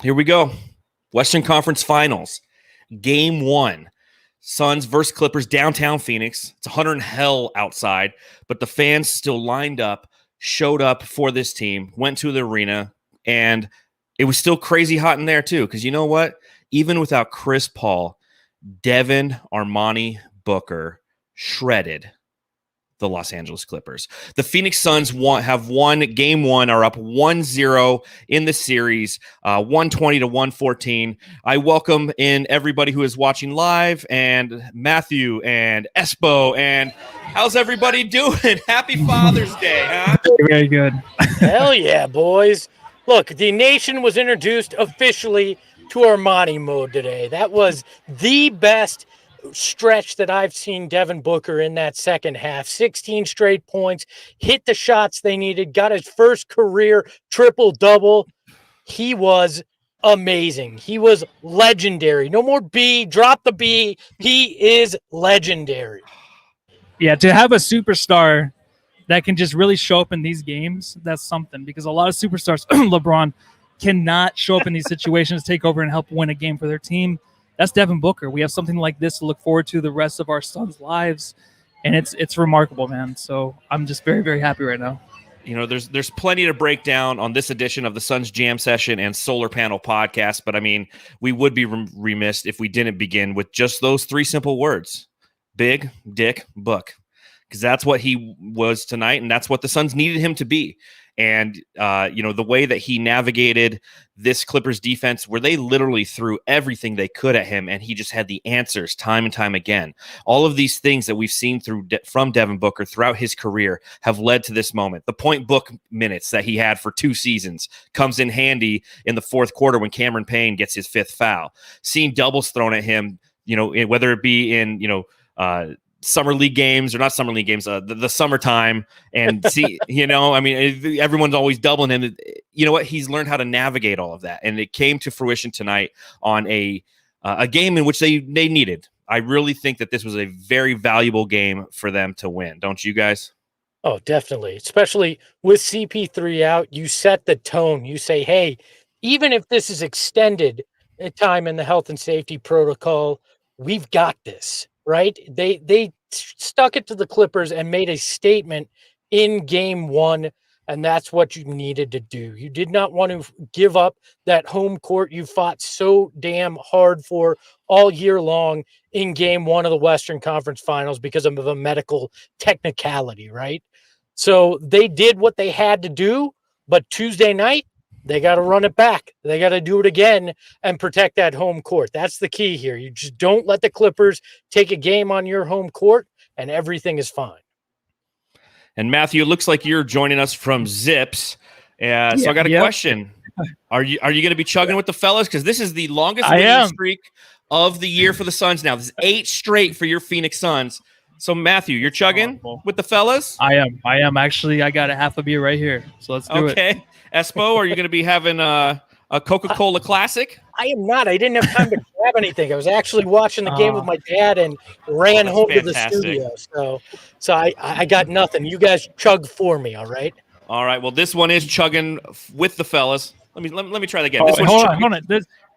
Here we go. Western Conference Finals. Game 1. Suns versus Clippers, downtown Phoenix. It's 100 in hell outside, but the fans still lined up, showed up for this team, went to the arena, and it was still crazy hot in there too. Because you know what? Even without Chris Paul, Devin Booker shredded the Los Angeles Clippers. The Phoenix Suns have won game 1, are up 1-0 in the series, 120 to 114. I welcome in everybody who is watching live, and Matthew and Espo, and how's everybody doing? Happy Father's Day, huh? Very good. Hell yeah, boys. Look, the nation was introduced officially to Armani mode today. That was the best stretch that I've seen Devin Booker in that second half. 16 straight points, hit the shots they needed, got his first career triple-double. He was amazing. He was legendary. No more B, drop the B. He is legendary. Yeah, to have a superstar that can just really show up in these games, that's something, because a lot of superstars, LeBron, cannot show up in these situations, take over and help win a game for their team. That's Devin Booker. We have something like this to look forward to the rest of our sons' lives, and it's remarkable, man. So I'm just very, very happy right now. You know, there's plenty to break down on this edition of the Suns Jam Session and Solar Panel Podcast, but I mean, we would be remiss if we didn't begin with just those 3 simple words: Big Dick Book, because that's what he was tonight, and that's what the Suns needed him to be. And, you know, the way that he navigated this Clippers defense, where they literally threw everything they could at him, and he just had the answers time and time again. All of these things that we've seen from Devin Booker throughout his career have led to this moment. The point book minutes that he had for 2 seasons comes in handy in the fourth quarter when Cameron Payne gets his 5th foul. Seeing doubles thrown at him, you know, whether it be in, you know, summer league games or not summer league games, the summertime, and see, you know, I mean, everyone's always doubling him. You know what? He's learned how to navigate all of that, and it came to fruition tonight on a game in which they needed. I really think that this was a very valuable game for them to win. Don't you guys? Oh, definitely. Especially with CP3 out, you set the tone. You say, hey, even if this is extended time in the health and safety protocol, we've got this. Right? They stuck it to the Clippers and made a statement in game 1, and that's what you needed to do. You did not want to give up that home court you fought so damn hard for all year long in game 1 of the Western Conference Finals because of a medical technicality, right? So they did what they had to do, but Tuesday night, they got to run it back. They got to do it again and protect that home court. That's the key here. You just don't let the Clippers take a game on your home court, and everything is fine. And Matthew, it looks like you're joining us from Zips. So I got a question. Are you going to be chugging with the fellas? Because this is the longest winning streak of the year for the Suns now. This is 8 straight for your Phoenix Suns. So, Matthew, you're chugging with the fellas? I am. Actually, I got a half a beer right here. So let's do it. Okay. Espo, are you going to be having a Coca-Cola Classic? I am not. I didn't have time to grab anything. I was actually watching the game with my dad and ran home to the studio. So I got nothing. You guys chug for me, all right? All right. Well, this one is chugging with the fellas. Let me try that again.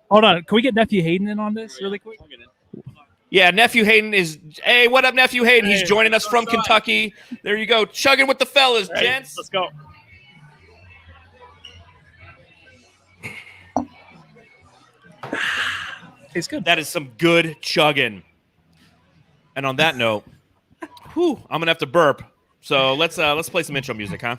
Hold on. Can we get Nephew Hayden in on this really quick? Yeah, Nephew Hayden is. Hey, what up, Nephew Hayden? He's joining us from Kentucky. There you go. Chugging with the fellas, gents. Let's go. Tastes good. That is some good chugging. And on that note, I'm gonna have to burp. So let's play some intro music, huh?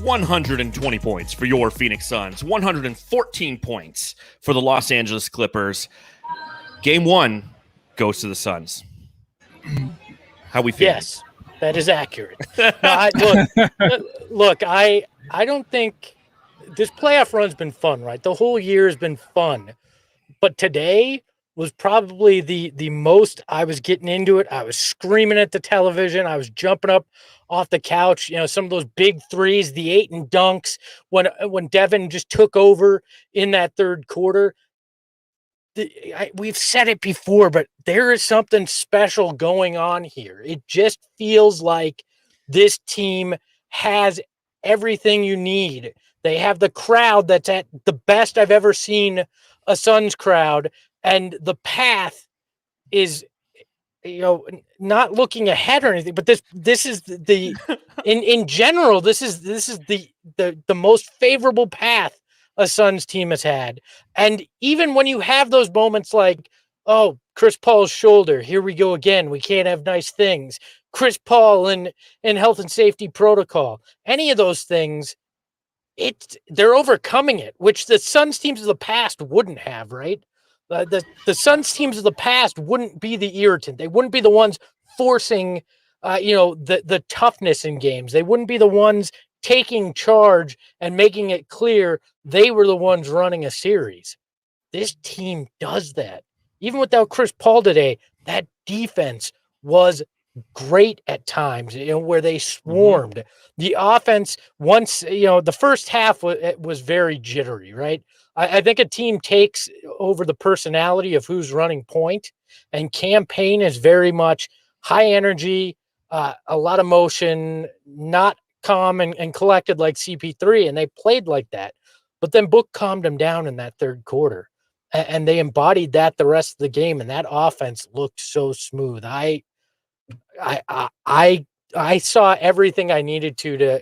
120 points for your Phoenix Suns, 114 points for the Los Angeles Clippers. Game 1 goes to the Suns. How we feel? Yes, that is accurate. No, look, I don't think this playoff run's been fun, right? The whole year has been fun. But today, was probably the most I was getting into it. I was screaming at the television. I was jumping up off the couch. Some of those big threes, the Ayton dunks, when Devin just took over in that third quarter. We've said it before, but there is something special going on here. It just feels like this team has everything you need. They have the crowd that's at the best I've ever seen a Suns crowd, and the path is, not looking ahead or anything, but this is the in general, this is the most favorable path a Suns team has had. And even when you have those moments like, oh, Chris Paul's shoulder, here we go again, we can't have nice things, Chris Paul in health and safety protocol, any of those things, they're overcoming it, which the Suns teams of the past wouldn't have, right? The Suns teams of the past wouldn't be the irritant. They wouldn't be the ones forcing, the toughness in games. They wouldn't be the ones taking charge and making it clear they were the ones running a series. This team does that. Even without Chris Paul today, that defense was great at times, where they swarmed. Mm-hmm. The offense, once, the first half was very jittery, right? I think a team takes over the personality of who's running point, and Cam Payne is very much high energy, a lot of motion, not calm and collected like CP3, and they played like that. But then Book calmed them down in that third quarter, and they embodied that the rest of the game, and that offense looked so smooth. I saw everything I needed to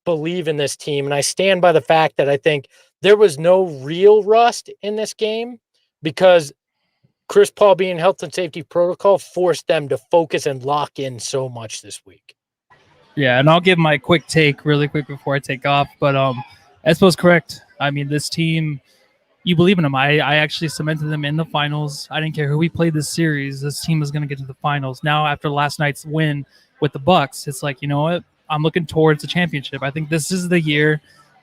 believe in this team, and I stand by the fact that I think there was no real rust in this game because Chris Paul being health and safety protocol forced them to focus and lock in so much this week. Yeah, and I'll give my quick take really quick before I take off. But Espo's correct. I mean, this team, you believe in them. I actually cemented them in the finals. I didn't care who we played this series. This team was going to get to the finals. Now, after last night's win with the Bucks, it's like, you know what? I'm looking towards the championship. I think this is the year.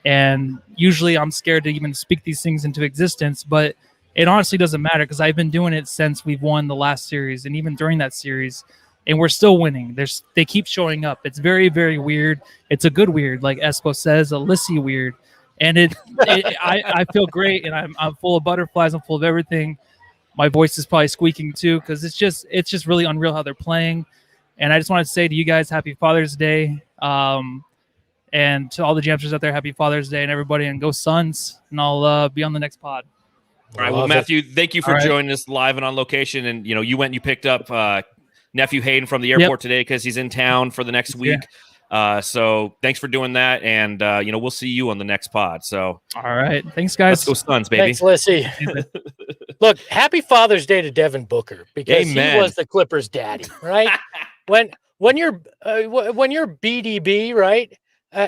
And usually I'm scared to even speak these things into existence, but it honestly doesn't matter because I've been doing it since we've won the last series and even during that series, and we're still winning. They keep showing up. It's very, very weird. It's a good weird, like Espo says, a Lissy weird. And I feel great, and I'm full of butterflies. I'm full of everything. My voice is probably squeaking too because it's just really unreal how they're playing. And I just want to say to you guys, Happy Father's Day. And to all the Jamsters out there, Happy Father's Day, and everybody, and go Suns. And I'll be on the next pod. All right. Well, Matthew, thank you for joining us live and on location. And, you went and you picked up nephew Hayden from the airport today because he's in town for the next week. So thanks for doing that. And, we'll see you on the next pod. So, all right. Thanks, guys. Let's go Suns, baby. Thanks, Lissy. Look, happy Father's Day to Devin Booker because he was the Clippers' daddy, right? when you're BDB, right?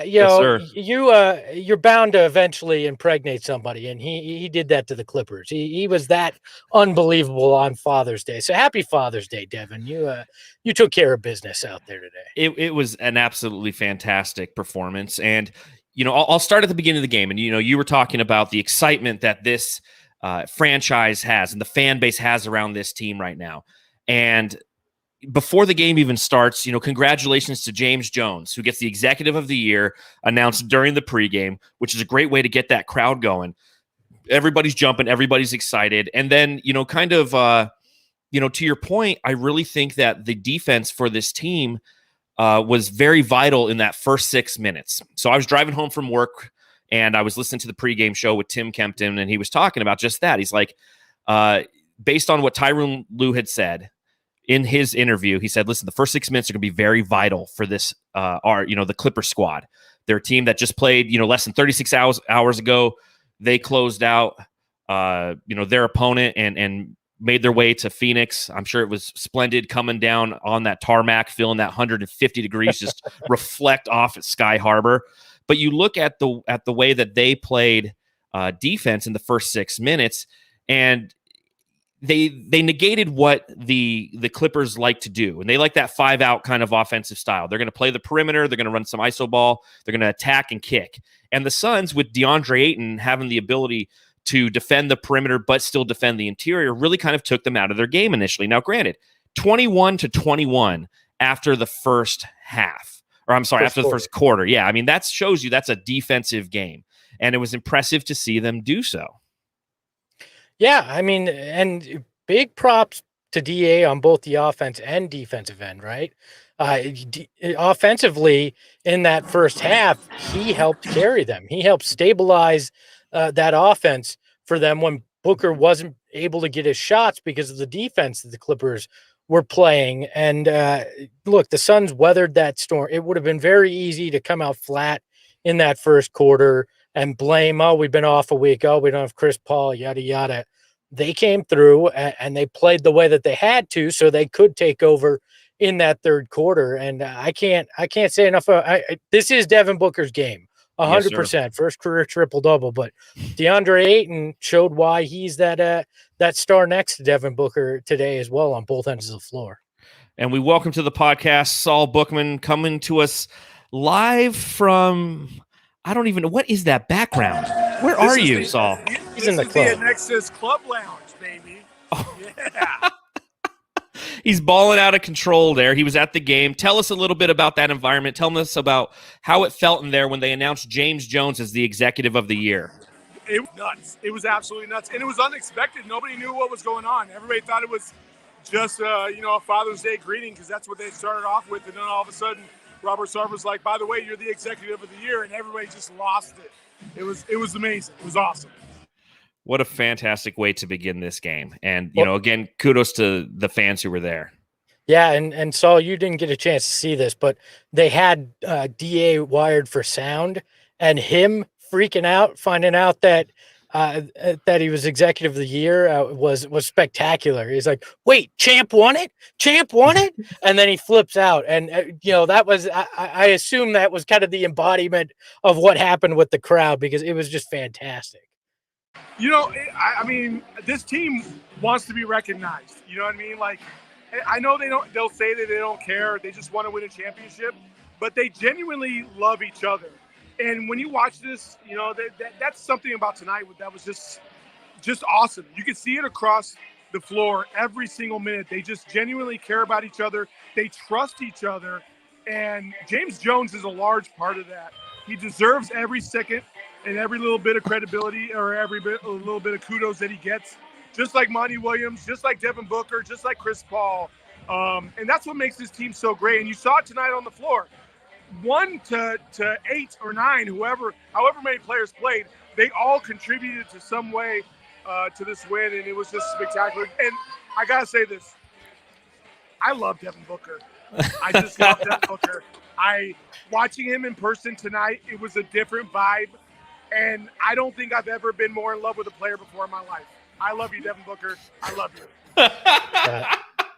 You're bound to eventually impregnate somebody, and he did that to the Clippers. He was that unbelievable on Father's Day. So happy Father's Day, Devin. You took care of business out there today. It was an absolutely fantastic performance, and I'll start at the beginning of the game. And you were talking about the excitement that this franchise has and the fan base has around this team right now, and before the game even starts, congratulations to James Jones, who gets the Executive of the Year announced during the pregame, which is a great way to get that crowd going. Everybody's jumping, everybody's excited. And then, to your point, I really think that the defense for this team was very vital in that first 6 minutes. So I was driving home from work and I was listening to the pregame show with Tim Kempton, and he was talking about just that. He's like, based on what Tyronn Lue had said, in his interview, he said, listen, the first 6 minutes are going to be very vital for this, the Clipper squad. They're a team that just played, less than 36 hours ago. They closed out, their opponent and made their way to Phoenix. I'm sure it was splendid coming down on that tarmac, feeling that 150 degrees just reflect off at Sky Harbor. But you look at the way that they played defense in the first 6 minutes, and they negated what the Clippers like to do, and they like that 5-out kind of offensive style. They're going to play the perimeter. They're going to run some iso ball. They're going to attack and kick. And the Suns, with DeAndre Ayton having the ability to defend the perimeter but still defend the interior really kind of took them out of their game initially. Now, granted, 21-21 after the first half, or I'm sorry, after the first quarter. Yeah, I mean, that shows you that's a defensive game, and it was impressive to see them do so. Yeah, I mean, and big props to DA on both the offense and defensive end, right? Offensively, in that first half, he helped carry them. He helped stabilize that offense for them when Booker wasn't able to get his shots because of the defense that the Clippers were playing. And look, the Suns weathered that storm. It would have been very easy to come out flat in that first quarter and blame, oh, we've been off a week. Oh, we don't have Chris Paul, yada, yada. They came through and they played the way that they had to so they could take over in that third quarter. And I can't say enough. This is Devin Booker's game, 100%. Yes, first career triple-double. But DeAndre Ayton showed why he's that star next to Devin Booker today as well on both ends of the floor. And we welcome to the podcast Saul Bookman, coming to us live from, I don't even know, what is that background? Where are you, Saul? He's in the club. The Nexus Club Lounge, baby. Oh. Yeah. He's balling out of control there. He was at the game. Tell us a little bit about that environment. Tell us about how it felt in there when they announced James Jones as the executive of the year. It was nuts. It was absolutely nuts. And it was unexpected. Nobody knew what was going on. Everybody thought it was just, a Father's Day greeting because that's what they started off with. And then all of a sudden, Robert Sarver's like, by the way, you're the executive of the year. And everybody just lost it. It was amazing. It was awesome. What a fantastic way to begin this game. And, again, kudos to the fans who were there. Yeah, and Saul, you didn't get a chance to see this, but they had DA wired for sound, and him freaking out, finding out that he was executive of the year was spectacular. He's like, wait, Champ won it? Champ won it? And then he flips out. And, that was, I assume that was kind of the embodiment of what happened with the crowd because it was just fantastic. I mean, this team wants to be recognized. You know what I mean? Like, I know they'll say that they don't care. They just want to win a championship, but they genuinely love each other. And when you watch this, that's something about tonight that was just awesome. You can see it across the floor every single minute. They just genuinely care about each other. They trust each other. And James Jones is a large part of that. He deserves every second and every little bit of credibility or a little bit of kudos that he gets, just like Monty Williams, just like Devin Booker, just like Chris Paul. And that's what makes this team so great. And you saw it tonight on the floor. 1 to 8 or 9, however many players played, they all contributed to some way to this win, and it was just spectacular. And I got to say this. I love Devin Booker. I just love Devin Booker. Watching him in person tonight, it was a different vibe. And I don't think I've ever been more in love with a player before in my life. I love you, Devin Booker. I love you.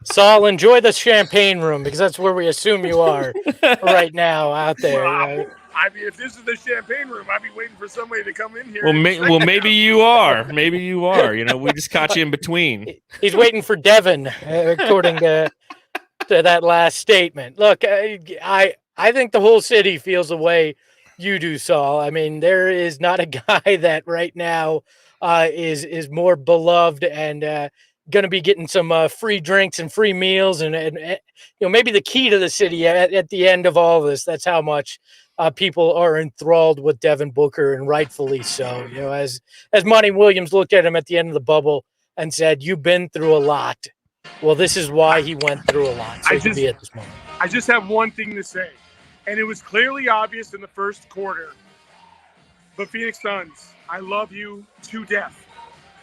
Saul, enjoy the champagne room because that's where we assume you are right now out there. Well, I mean, if this is the champagne room, I'd be waiting for somebody to come in here. Well, maybe you are. Maybe you are. We just caught you in between. He's waiting for Devin, according to that last statement. Look, I think the whole city feels the way you do, Saul. I mean, there is not a guy that right now is more beloved and going to be getting some free drinks and free meals and maybe the key to the city at the end of all this. That's how much people are enthralled with Devin Booker, and rightfully so. As Monty Williams looked at him at the end of the bubble and said, "You've been through a lot." Well, this is why he went through a lot. So to be at this moment. I just have one thing to say. And it was clearly obvious in the first quarter. But Phoenix Suns, I love you to death.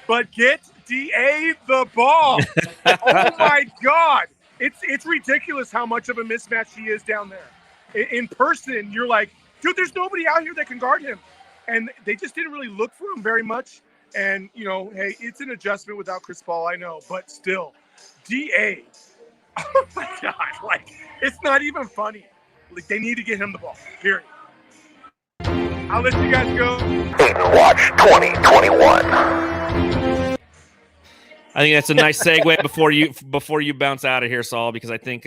But get DA the ball. Oh, my God. It's ridiculous how much of a mismatch he is down there. In person, you're like, dude, there's nobody out here that can guard him. And they just didn't really look for him very much. And, hey, it's an adjustment without Chris Paul, I know. But still, DA. Oh, my God. It's not even funny. They need to get him the ball, period. I'll let you guys go. Ayton Watch 2021. I think that's a nice segue before you bounce out of here, Saul, because I think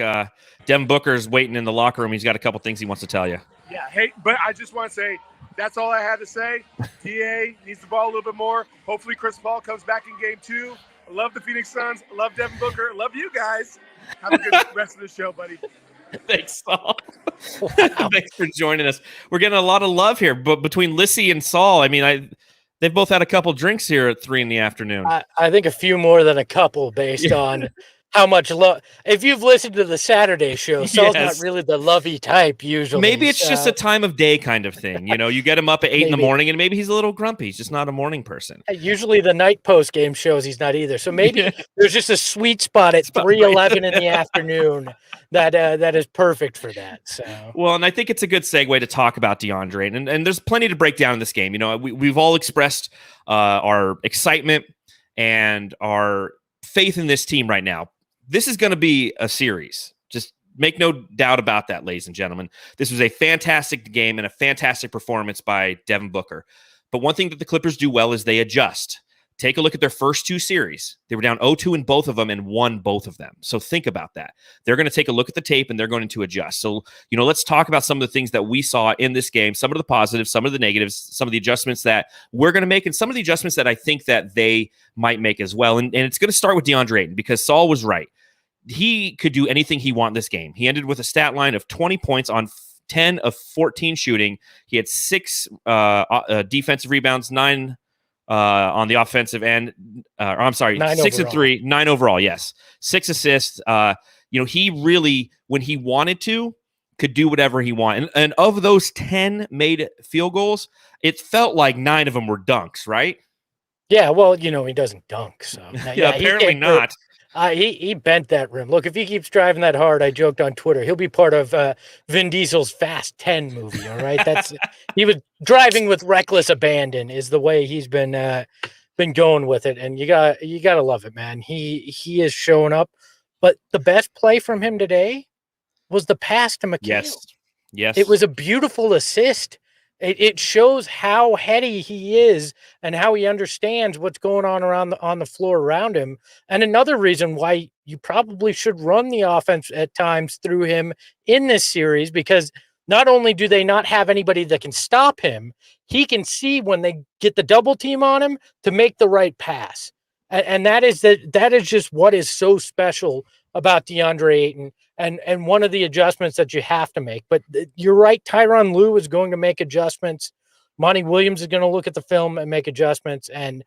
Devin Booker's waiting in the locker room. He's got a couple things he wants to tell you. Yeah, hey, but I just want to say That's all I had to say. DA needs the ball a little bit more. Hopefully Chris Paul comes back in game 2. I love the Phoenix Suns. I love Devin Booker. I love you guys. Have a good rest of the show, buddy. Thanks, Saul. Thanks for joining us. We're getting a lot of love here, but between Lissy and Saul, I mean, they've both had a couple drinks here at 3 p.m. I think a few more than a couple based on how much love. If you've listened to the Saturday show, Saul's not really the lovey type usually. Maybe it's just a time of day kind of thing. You get him up at 8 in the morning and maybe he's a little grumpy. He's just not a morning person. Usually the night post game shows he's not either. So maybe there's just a sweet spot at 3:11 in the afternoon that is perfect for that. So well, and I think it's a good segue to talk about DeAndre, and there's plenty to break down in this game. We've all expressed our excitement and our faith in this team right now. This is going to be a series. Just make no doubt about that, ladies and gentlemen. This was a fantastic game and a fantastic performance by Devin Booker. But one thing that the Clippers do well is they adjust. Take a look at their first 2 series. They were down 0-2 in both of them and won both of them. So think about that. They're going to take a look at the tape and they're going to adjust. So, let's talk about some of the things that we saw in this game, some of the positives, some of the negatives, some of the adjustments that we're going to make, and some of the adjustments that I think that they might make as well. And it's going to start with DeAndre Ayton because Saul was right. He could do anything he wanted this game. He ended with a stat line of 20 points on 10 of 14 shooting. He had 6 defensive rebounds, 9 on the offensive end. I'm sorry, 9 6 overall. and 3, 9 overall. Yes, 6 assists. He really, when he wanted to, could do whatever he wanted. And of those 10 made field goals, it felt like 9 of them were dunks, right? yeah, well, he doesn't dunk. So Yeah, apparently not. He bent that rim. Look, if he keeps driving that hard, I joked on Twitter, he'll be part of Vin Diesel's Fast 10 movie. All right, he was driving with reckless abandon is the way he's been going with it, and you gotta love it, man. He is showing up, but the best play from him today was the pass to Mikal. Yes, it was a beautiful assist. It shows how heady he is and how he understands what's going on on the floor around him. And another reason why you probably should run the offense at times through him in this series, because not only do they not have anybody that can stop him, he can see when they get the double team on him to make the right pass. And that is just what is so special about DeAndre Ayton. And one of the adjustments that you have to make. But you're right, Tyronn Lue is going to make adjustments. Monty Williams is going to look at the film and make adjustments. And,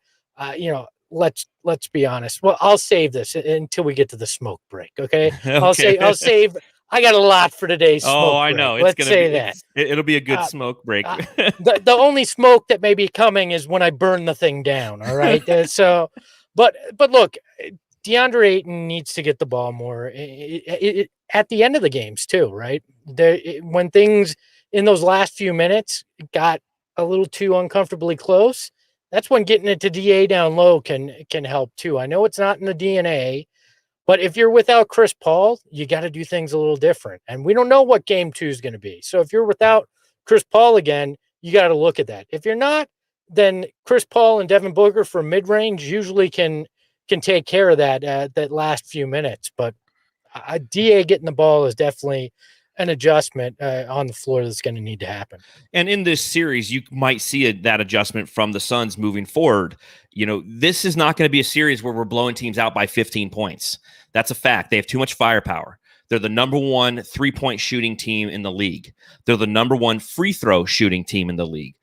let's be honest. Well, I'll save this until we get to the smoke break, okay? I'll save. I got a lot for today's smoke break. I know. Let's say that. It'll be a good smoke break. The only smoke that may be coming is when I burn the thing down, all right? But look, DeAndre Ayton needs to get the ball more at the end of the games too, right? When things in those last few minutes got a little too uncomfortably close, that's when getting it to DA down low can help too. I know it's not in the DNA, but if you're without Chris Paul, you got to do things a little different. And we don't know what game 2 is going to be. So if you're without Chris Paul again, you got to look at that. If you're not, then Chris Paul and Devin Booker for mid-range usually can take care of that last few minutes. But DA getting the ball is definitely an adjustment on the floor that's going to need to happen. And in this series, you might see that adjustment from the Suns moving forward. This is not going to be a series where we're blowing teams out by 15 points. That's a fact. They have too much firepower. They're the number 1 3-point shooting team in the league. They're the number 1 free throw shooting team in the league.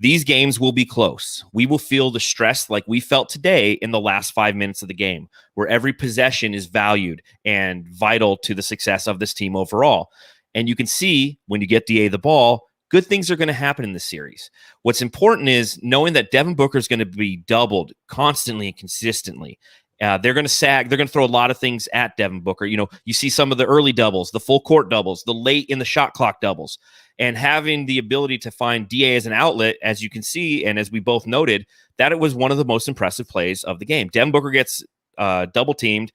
These games will be close. We will feel the stress like we felt today in the last 5 minutes of the game, where every possession is valued and vital to the success of this team overall. And you can see when you get DA the ball, good things are going to happen in this series. What's important is knowing that Devin Booker is going to be doubled constantly and consistently. They're going to sag. They're going to throw a lot of things at Devin Booker. You see some of the early doubles, the full court doubles, the late in the shot clock doubles. And having the ability to find DA as an outlet, as you can see, and as we both noted, that it was one of the most impressive plays of the game. Devin Booker gets double teamed,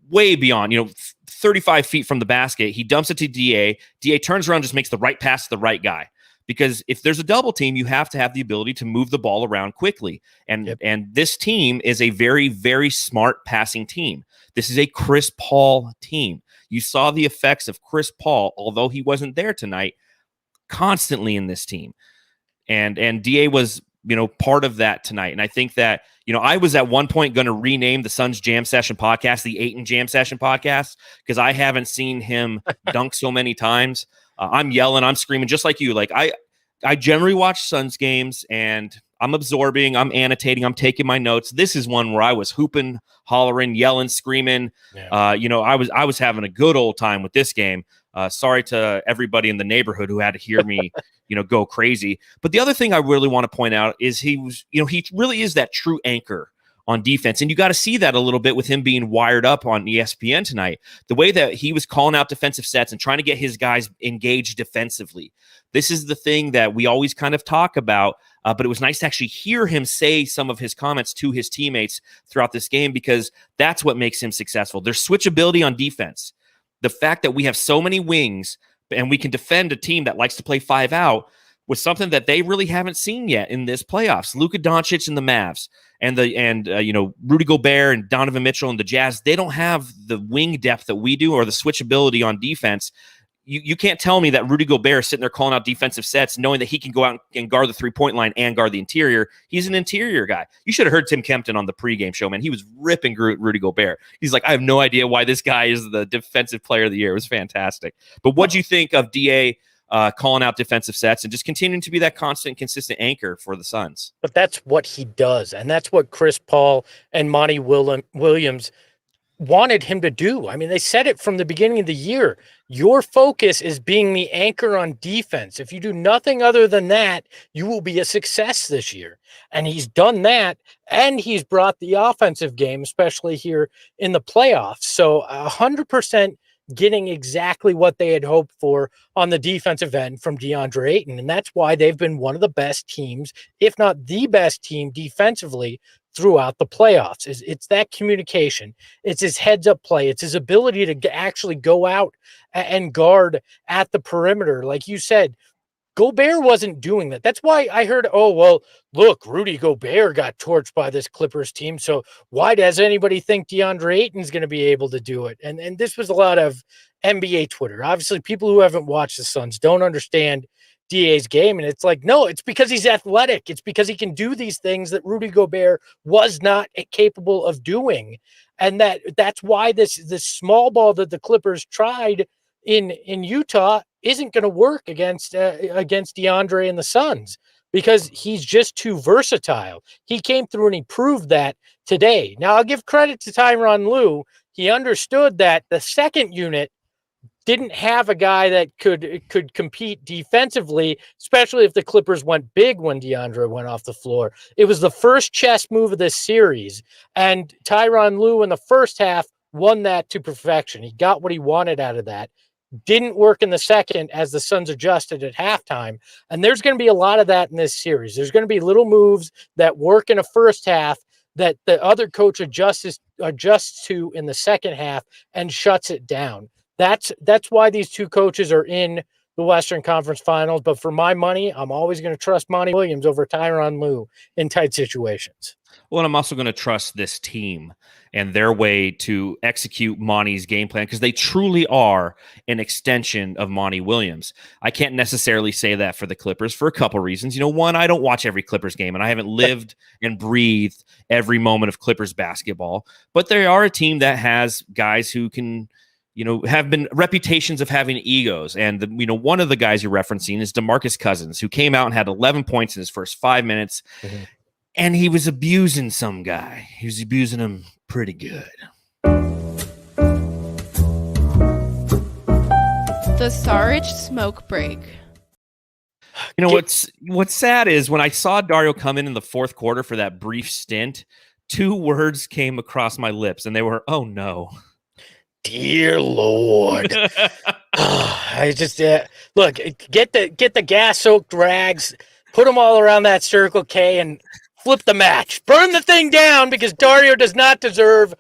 way beyond, 35 feet from the basket. He dumps it to DA. DA turns around, just makes the right pass to the right guy. Because if there's a double team, you have to have the ability to move the ball around quickly. And this team is a very, very smart passing team. This is a Chris Paul team. You saw the effects of Chris Paul, although he wasn't there tonight, constantly in this team. And DA was, part of that tonight. And I think that, I was at one point going to rename the Suns Jam Session podcast the Ayton Jam Session podcast, because I haven't seen him dunk so many times. I'm yelling, I'm screaming, just like you. Like I generally watch Suns games and I'm absorbing, I'm annotating, I'm taking my notes. This is one where I was hooping, hollering, yelling, screaming. Yeah. I was having a good old time with this game. Sorry to everybody in the neighborhood who had to hear me, go crazy. But the other thing I really want to point out is he really is that true anchor on defense. And you got to see that a little bit with him being wired up on ESPN tonight. The way that he was calling out defensive sets and trying to get his guys engaged defensively. This is the thing that we always kind of talk about, but it was nice to actually hear him say some of his comments to his teammates throughout this game, because that's what makes him successful. There's switchability on defense. The fact that we have so many wings and we can defend a team that likes to play 5 out was something that they really haven't seen yet in this playoffs. Luka Doncic and the Mavs and Rudy Gobert and Donovan Mitchell and the Jazz, they don't have the wing depth that we do or the switchability on defense. You can't tell me that Rudy Gobert is sitting there calling out defensive sets, knowing that he can go out and guard the 3-point line and guard the interior. He's an interior guy. You should have heard Tim Kempton on the pregame show, man. He was ripping Rudy Gobert. He's like, I have no idea why this guy is the defensive player of the year. It was fantastic. But what do you think of DA calling out defensive sets and just continuing to be that constant, consistent anchor for the Suns? But that's what he does, and that's what Chris Paul and Monty Williams wanted him to do. I mean, they said it from the beginning of the year. Your focus is being the anchor on defense. If you do nothing other than that, you will be a success this year. And he's done that, and he's brought the offensive game, especially here in the playoffs. So 100% getting exactly what they had hoped for on the defensive end from DeAndre Ayton. And that's why they've been one of the best teams, if not the best team defensively throughout the playoffs. It's that communication. It's his heads up play. It's his ability to actually go out and guard at the perimeter. Like you said, Gobert wasn't doing that. That's why I heard, look, Rudy Gobert got torched by this Clippers team. So why does anybody think DeAndre Ayton's going to be able to do it? And this was a lot of NBA Twitter. Obviously, people who haven't watched the Suns don't understand DA's game. And it's like, no, it's because he's athletic. It's because he can do these things that Rudy Gobert was not capable of doing. And that's why this small ball that the Clippers tried in Utah isn't going to work against DeAndre and the Suns, because he's just too versatile. He came through and he proved that today. Now, I'll give credit to Tyronn Lue. He understood that the second unit didn't have a guy that could compete defensively, especially if the Clippers went big when DeAndre went off the floor. It was the first chess move of this series, and Tyronn Lue in the first half won that to perfection. He got what he wanted out of that. Didn't work in the second as the Suns adjusted at halftime. And there's going to be a lot of that in this series. There's going to be little moves that work in a first half that the other coach adjusts to in the second half and shuts it down. That's why these two coaches are in the Western Conference Finals. But for my money, I'm always going to trust Monty Williams over Tyronn Lue in tight situations. Well, and I'm also going to trust this team and their way to execute Monty's game plan, because they truly are an extension of Monty Williams. I can't necessarily say that for the Clippers for a couple reasons. One, I don't watch every Clippers game, and I haven't lived and breathed every moment of Clippers basketball. But they are a team that has guys who can, have been reputations of having egos. And, one of the guys you're referencing is DeMarcus Cousins, who came out and had 11 points in his first 5 minutes. Mm-hmm. And he was abusing some guy. He was abusing him pretty good. The Saric smoke break. What's sad is when I saw Dario come in the fourth quarter for that brief stint, 2 words came across my lips, and they were, "Oh no, dear Lord." I just look, get the gas-soaked rags, put them all around that Circle K, and flip the match. Burn the thing down, because Dario does not deserve.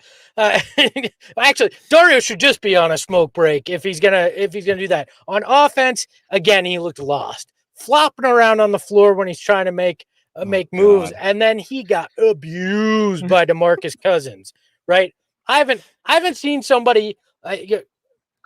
Actually, Dario should just be on a smoke break if he's gonna do that. On offense, again, he looked lost, flopping around on the floor when he's trying to make moves, and then he got abused by DeMarcus Cousins. Right? I haven't seen somebody.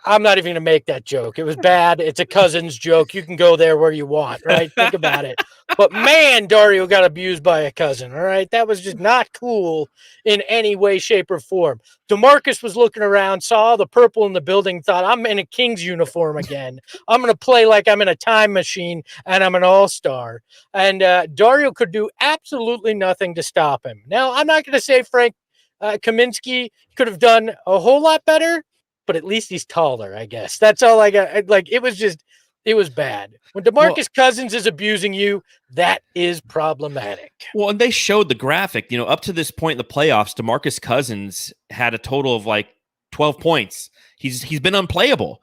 I'm not even going to make that joke. It was bad. It's a Cousins joke. You can go there where you want, right? Think about it. But man, Dario got abused by a cousin, all right? That was just not cool in any way, shape, or form. DeMarcus was looking around, saw the purple in the building, thought, I'm in a Kings uniform again. I'm going to play like I'm in a time machine, and I'm an all-star. And Dario could do absolutely nothing to stop him. Now, I'm not going to say Frank Kaminsky could have done a whole lot better, but at least he's taller, I guess. That's all I got. Like, it was bad. When DeMarcus Cousins is abusing you, that is problematic. Well, and they showed the graphic, up to this point in the playoffs, DeMarcus Cousins had a total of like 12 points. He's been unplayable.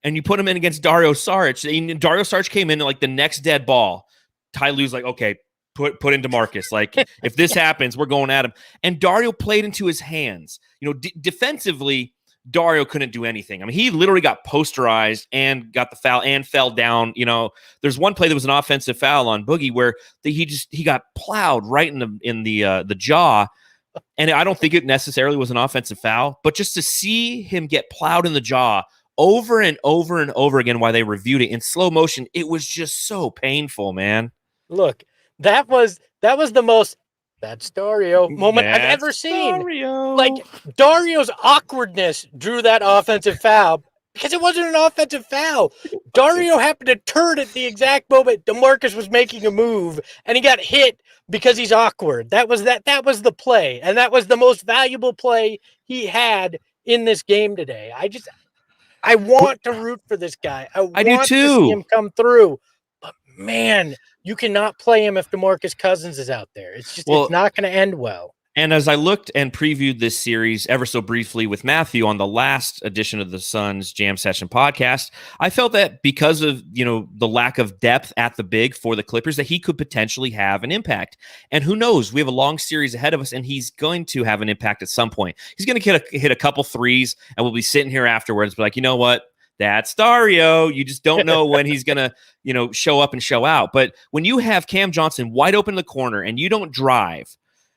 And you put him in against Dario Saric. And Dario Saric came in like the next dead ball. Ty Lue's like, okay, put in DeMarcus. Like, if this happens, we're going at him. And Dario played into his hands. Defensively, Dario couldn't do anything. I mean, he literally got posterized and got the foul and fell down. There's one play that was an offensive foul on Boogie where he got plowed right in the jaw. And I don't think it necessarily was an offensive foul, but just to see him get plowed in the jaw over and over and over again while they reviewed it in slow motion, it was just so painful, man. Look, that was the most that's Dario moment I've ever seen. Dario. Like, Dario's awkwardness drew that offensive foul because it wasn't an offensive foul. Dario happened to turn at the exact moment DeMarcus was making a move, and he got hit because he's awkward. That was the play, and that was the most valuable play he had in this game today. I want to root for this guy. I do want too. to see him come through. But man, you cannot play him if DeMarcus Cousins is out there. It's not going to end well. And as I looked and previewed this series ever so briefly with Matthew on the last edition of the Suns Jam Session podcast, I felt that because of, the lack of depth at the big for the Clippers, that he could potentially have an impact. And who knows, we have a long series ahead of us, and he's going to have an impact at some point. He's going to hit a couple threes, and we'll be sitting here afterwards, be like, you know what? That's Dario. You just don't know when he's going to, show up and show out. But when you have Cam Johnson wide open in the corner and you don't drive,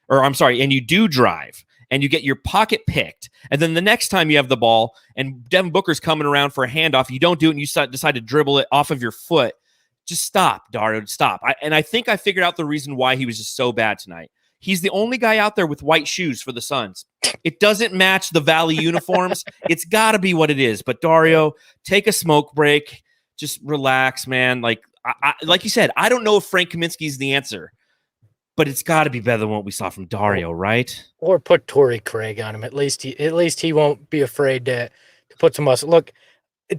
and you do drive, and you get your pocket picked, and then the next time you have the ball and Devin Booker's coming around for a handoff, you don't do it, and you decide to dribble it off of your foot, just stop, Dario, stop. I think I figured out the reason why he was just so bad tonight. He's the only guy out there with white shoes for the Suns. It doesn't match the Valley uniforms. It's got to be what it is. But Dario, take a smoke break. Just relax, man. Like you said, I don't know if Frank Kaminsky is the answer, but it's got to be better than what we saw from Dario, right? Or put Torrey Craig on him. At least he won't be afraid to put some muscle. Look,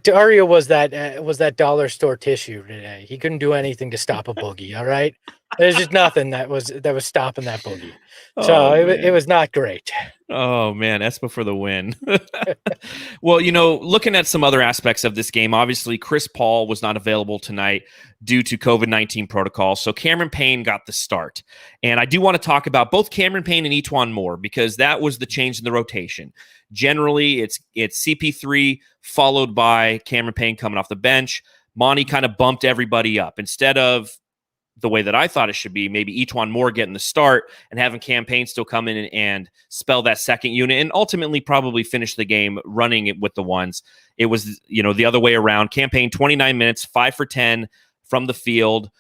Dario was that dollar store tissue today. He couldn't do anything to stop a boogie. All right, there's just nothing that was stopping that boogie. So it was not great. Oh man, Espo for the win. Well, looking at some other aspects of this game, obviously Chris Paul was not available tonight due to COVID-19 protocol. So Cameron Payne got the start. And I do want to talk about both Cameron Payne and Etuan Moore, because that was the change in the rotation. Generally, it's CP3 followed by Cameron Payne coming off the bench. Monty kind of bumped everybody up. Instead of the way that I thought it should be, maybe Etuan Moore getting the start and having Cam Payne still come in and spell that second unit and ultimately probably finish the game running it with the ones. It was, the other way around. Cam Payne, 29 minutes, 5 for 10 from the field,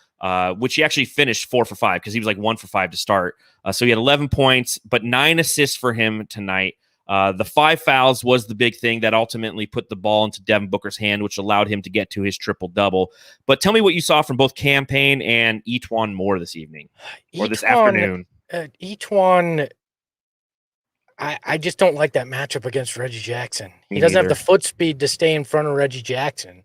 which he actually finished 4 for 5 because he was like 1 for 5 to start. So he had 11 points, but 9 assists for him tonight. The 5 fouls was the big thing that ultimately put the ball into Devin Booker's hand, which allowed him to get to his triple-double. But tell me what you saw from both Cam Payne and Etuan Moore this evening or this afternoon. Etuan, I just don't like that matchup against Reggie Jackson. He doesn't have the foot speed to stay in front of Reggie Jackson,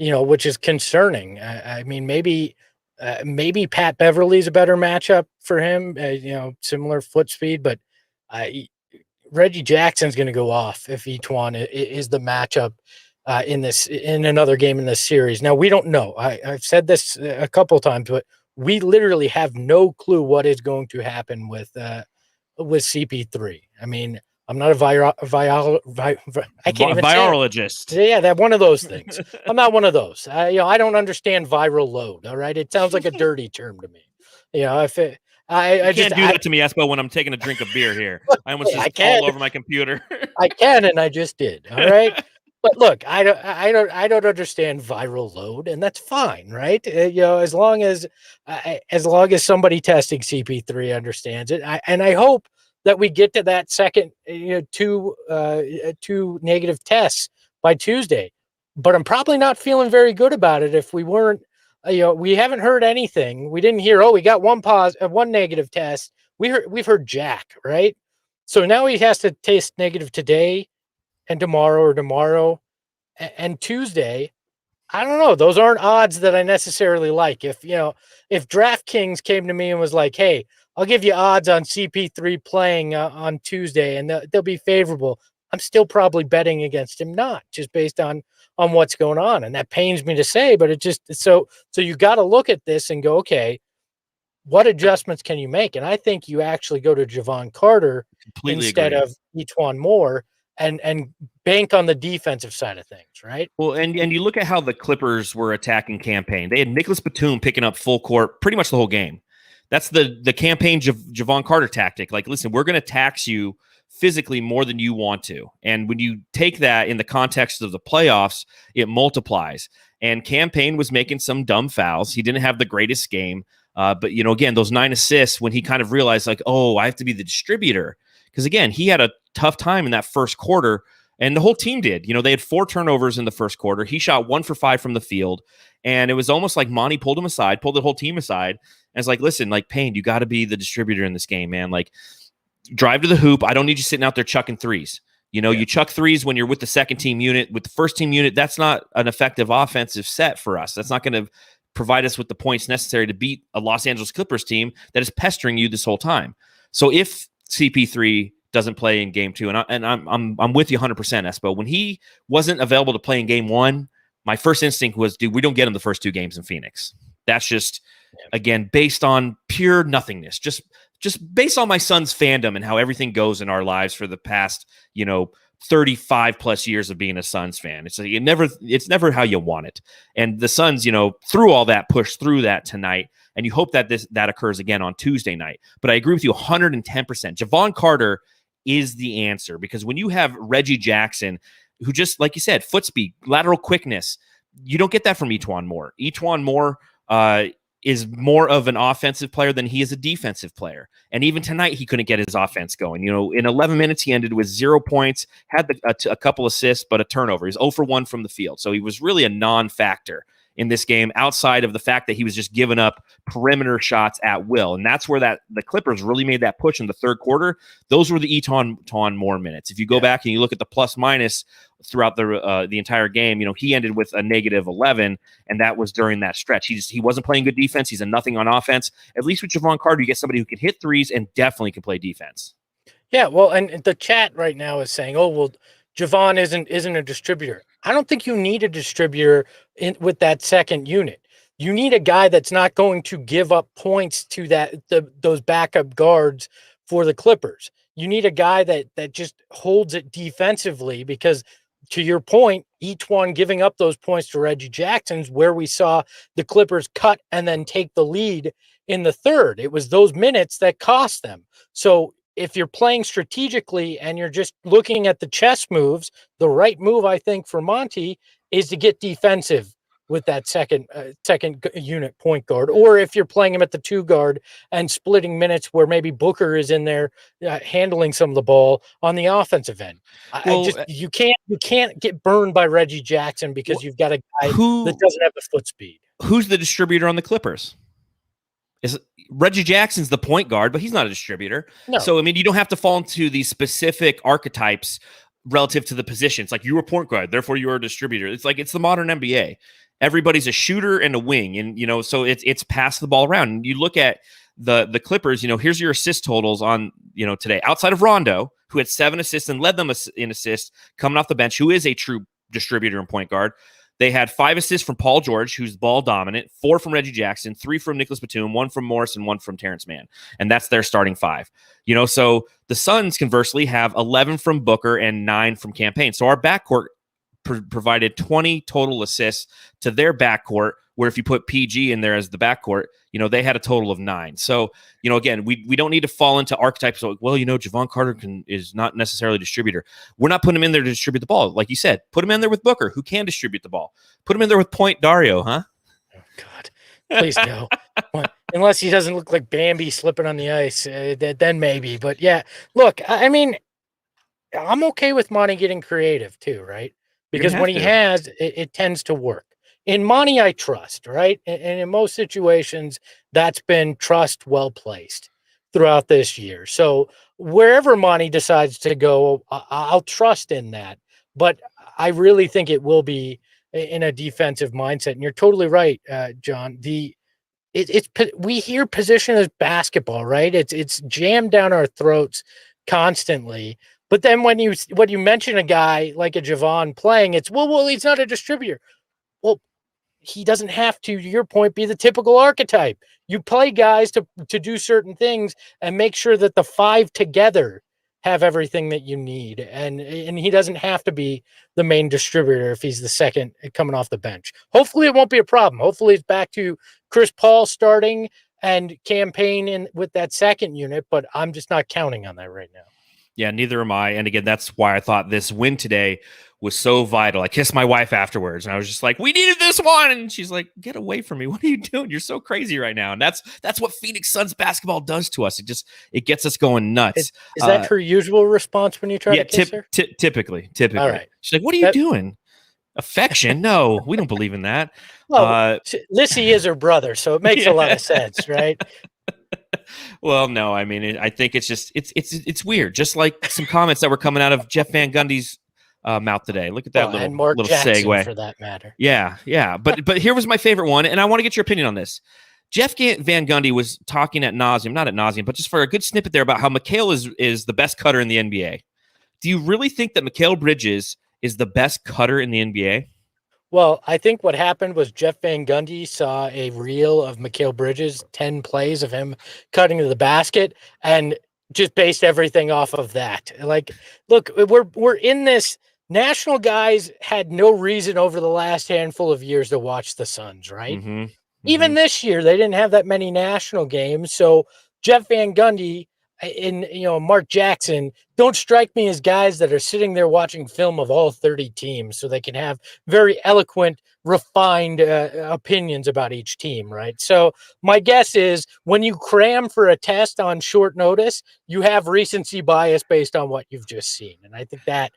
which is concerning. I mean, maybe Pat Beverly's a better matchup for him, similar foot speed, but Reggie Jackson's going to go off if Etuan is the matchup in another game in this series. Now, we don't know. I've said this a couple times, but we literally have no clue what is going to happen with CP3. I mean, I'm not a virologist. Yeah, that one of those things. I'm not one of those. I don't understand viral load. All right, it sounds like a dirty term to me. If it. I can't do that to me, Espo, when I'm taking a drink of beer here. I almost just fall over my computer. I can, and I just did. All right. But look, I don't understand viral load, and that's fine, right? As long as somebody testing CP3 understands it, and I hope that we get to that second, two negative tests by Tuesday. But I'm probably not feeling very good about it if we weren't. We haven't heard anything. We didn't hear. Oh, we got one negative test. We've heard Jack, right? So now he has to test negative today and tomorrow and Tuesday. I don't know. Those aren't odds that I necessarily like. If DraftKings came to me and was like, "Hey, I'll give you odds on CP3 playing on Tuesday, and they'll be favorable," I'm still probably betting against him, not just based on what's going on. And that pains me to say, but it just so you got to look at this and go, okay, what adjustments can you make? And I think you actually go to Javon Carter instead of Etuan Moore and bank on the defensive side of things, right? Well, and you look at how the Clippers were attacking campaign. They had Nicholas Batum picking up full court pretty much the whole game. That's the campaign Javon Carter tactic. Like, listen, we're going to tax you physically more than you want to. And when you take that in the context of the playoffs, it multiplies. And campaign was making some dumb fouls. He didn't have the greatest game. But, again, those 9 assists when he kind of realized, like, oh, I have to be the distributor. Because, again, he had a tough time in that first quarter, and the whole team did. They had 4 turnovers in the first quarter. He shot 1 for 5 from the field, and it was almost like Monty pulled the whole team aside, and it's like, listen, like, Payne, you got to be the distributor in this game, man. Like, drive to the hoop. I don't need you sitting out there chucking threes. You chuck threes when you're with the second team unit. With the first team unit, that's not an effective offensive set for us. That's not going to provide us with the points necessary to beat a Los Angeles Clippers team that is pestering you this whole time. So if CP3 doesn't play in game 2, and I'm with you 100%, Espo. When he wasn't available to play in game 1, my first instinct was, dude, we don't get him the first 2 games in Phoenix. That's just, again, based on pure nothingness. Just based on my son's fandom and how everything goes in our lives for the past, 35 plus years of being a Suns fan. It's never how you want it. And the Suns, through all that, push through that tonight. And you hope that that occurs again on Tuesday night. But I agree with you 110%. Javon Carter is the answer, because when you have Reggie Jackson, who just, like you said, foot speed, lateral quickness, you don't get that from Etuan Moore. Etuan Moore is more of an offensive player than he is a defensive player. And even tonight, he couldn't get his offense going. In 11 minutes, he ended with 0 points, had a couple assists, but a turnover. He's 0 for 1 from the field. So he was really a non-factor in this game, outside of the fact that he was just giving up perimeter shots at will. And that's where the Clippers really made that push in the third quarter. Those were the Etuan Moore minutes. If you go back and you look at the plus minus throughout the entire game, he ended with a negative 11, and that was during that stretch. He wasn't playing good defense. He's a nothing on offense. At least with Javon Carter, you get somebody who can hit threes and definitely can play defense. Yeah, well, and the chat right now is saying, oh, well, Javon isn't a distributor. I don't think you need a distributor with that second unit. You need a guy that's not going to give up points to those backup guards for the Clippers. You need a guy that just holds it defensively, because, to your point, each one giving up those points to Reggie Jackson's where we saw the Clippers cut and then take the lead in the third. It was those minutes that cost them. So if you're playing strategically and you're just looking at the chess moves, the right move, I think, for Monty is to get defensive with that second unit point guard. Or if you're playing him at the 2 guard and splitting minutes where maybe Booker is in there handling some of the ball on the offensive end. You can't get burned by Reggie Jackson because you've got a guy that doesn't have the foot speed. Who's the distributor on the Clippers? Reggie Jackson's the point guard, but he's not a distributor. No. So, you don't have to fall into these specific archetypes relative to the positions. Like, you were point guard, therefore you are a distributor. It's like, it's the modern NBA. Everybody's a shooter and a wing. And, so it's pass the ball around. And you look at the Clippers, here's your assist totals on, today. Outside of Rondo, who had 7 assists and led them in assists coming off the bench, who is a true distributor and point guard. They had 5 assists from Paul George, who's ball dominant, 4 from Reggie Jackson, 3 from Nicholas Batum, 1 from Morris, and 1 from Terrence Mann. And that's their starting 5. So the Suns, conversely, have 11 from Booker and 9 from Campaign. So our backcourt provided 20 total assists to their backcourt, where if you put PG in there as the backcourt, they had a total of 9. So, again, we don't need to fall into archetypes of, well, Javon Carter is not necessarily a distributor. We're not putting him in there to distribute the ball. Like you said, put him in there with Booker, who can distribute the ball. Put him in there with Point Dario, huh? Oh, God. Please no. Unless he doesn't look like Bambi slipping on the ice, then maybe. But yeah, look, I mean, I'm okay with Monty getting creative too, right? Because when he has, it tends to work. In Monty, I trust, right? And in most situations, that's been trust well placed throughout this year. So wherever Monty decides to go, I'll trust in that. But I really think it will be in a defensive mindset. And you're totally right, John. We hear position as basketball, right? It's jammed down our throats constantly. But then when you mention a guy like a Javon playing, it's well, he's not a distributor. Well, he doesn't have to your point, be the typical archetype. You play guys to do certain things and make sure that the 5 together have everything that you need. And he doesn't have to be the main distributor if he's the second coming off the bench. Hopefully it won't be a problem. Hopefully it's back to Chris Paul starting and campaign with that second unit, but I'm just not counting on that right now. Yeah, neither am I. And again, that's why I thought this win today was so vital. I kissed my wife afterwards, and I was just like, we needed this one. And she's like, get away from me. What are you doing? You're so crazy right now. And that's what Phoenix Suns basketball does to us. It gets us going nuts. Is that her usual response when you try to kiss her? Typically. All right. She's like, what are you doing? Affection? No, we don't believe in that. Well, Lissy is her brother, so it makes a lot of sense, right? Well, no, I mean, I think it's just it's weird. Just like some comments that were coming out of Jeff Van Gundy's mouth today. Look at that little Jackson, segue. for that matter. Yeah. But here was my favorite one, and I want to get your opinion on this. Jeff Van Gundy was talking not at nauseum, but just for a good snippet there about how Mikal is the best cutter in the NBA. Do you really think that Mikal Bridges is the best cutter in the NBA? Well, I think what happened was Jeff Van Gundy saw a reel of Mikal Bridges, 10 plays of him cutting to the basket, and just based everything off of that. Like, look, we're in this. National guys had no reason over the last handful of years to watch the Suns, right? Mm-hmm. Even this year, they didn't have that many national games. So Jeff Van Gundy and Mark Jackson don't strike me as guys that are sitting there watching film of all 30 teams so they can have very eloquent, refined opinions about each team, right? So my guess is when you cram for a test on short notice, you have recency bias based on what you've just seen. And I think that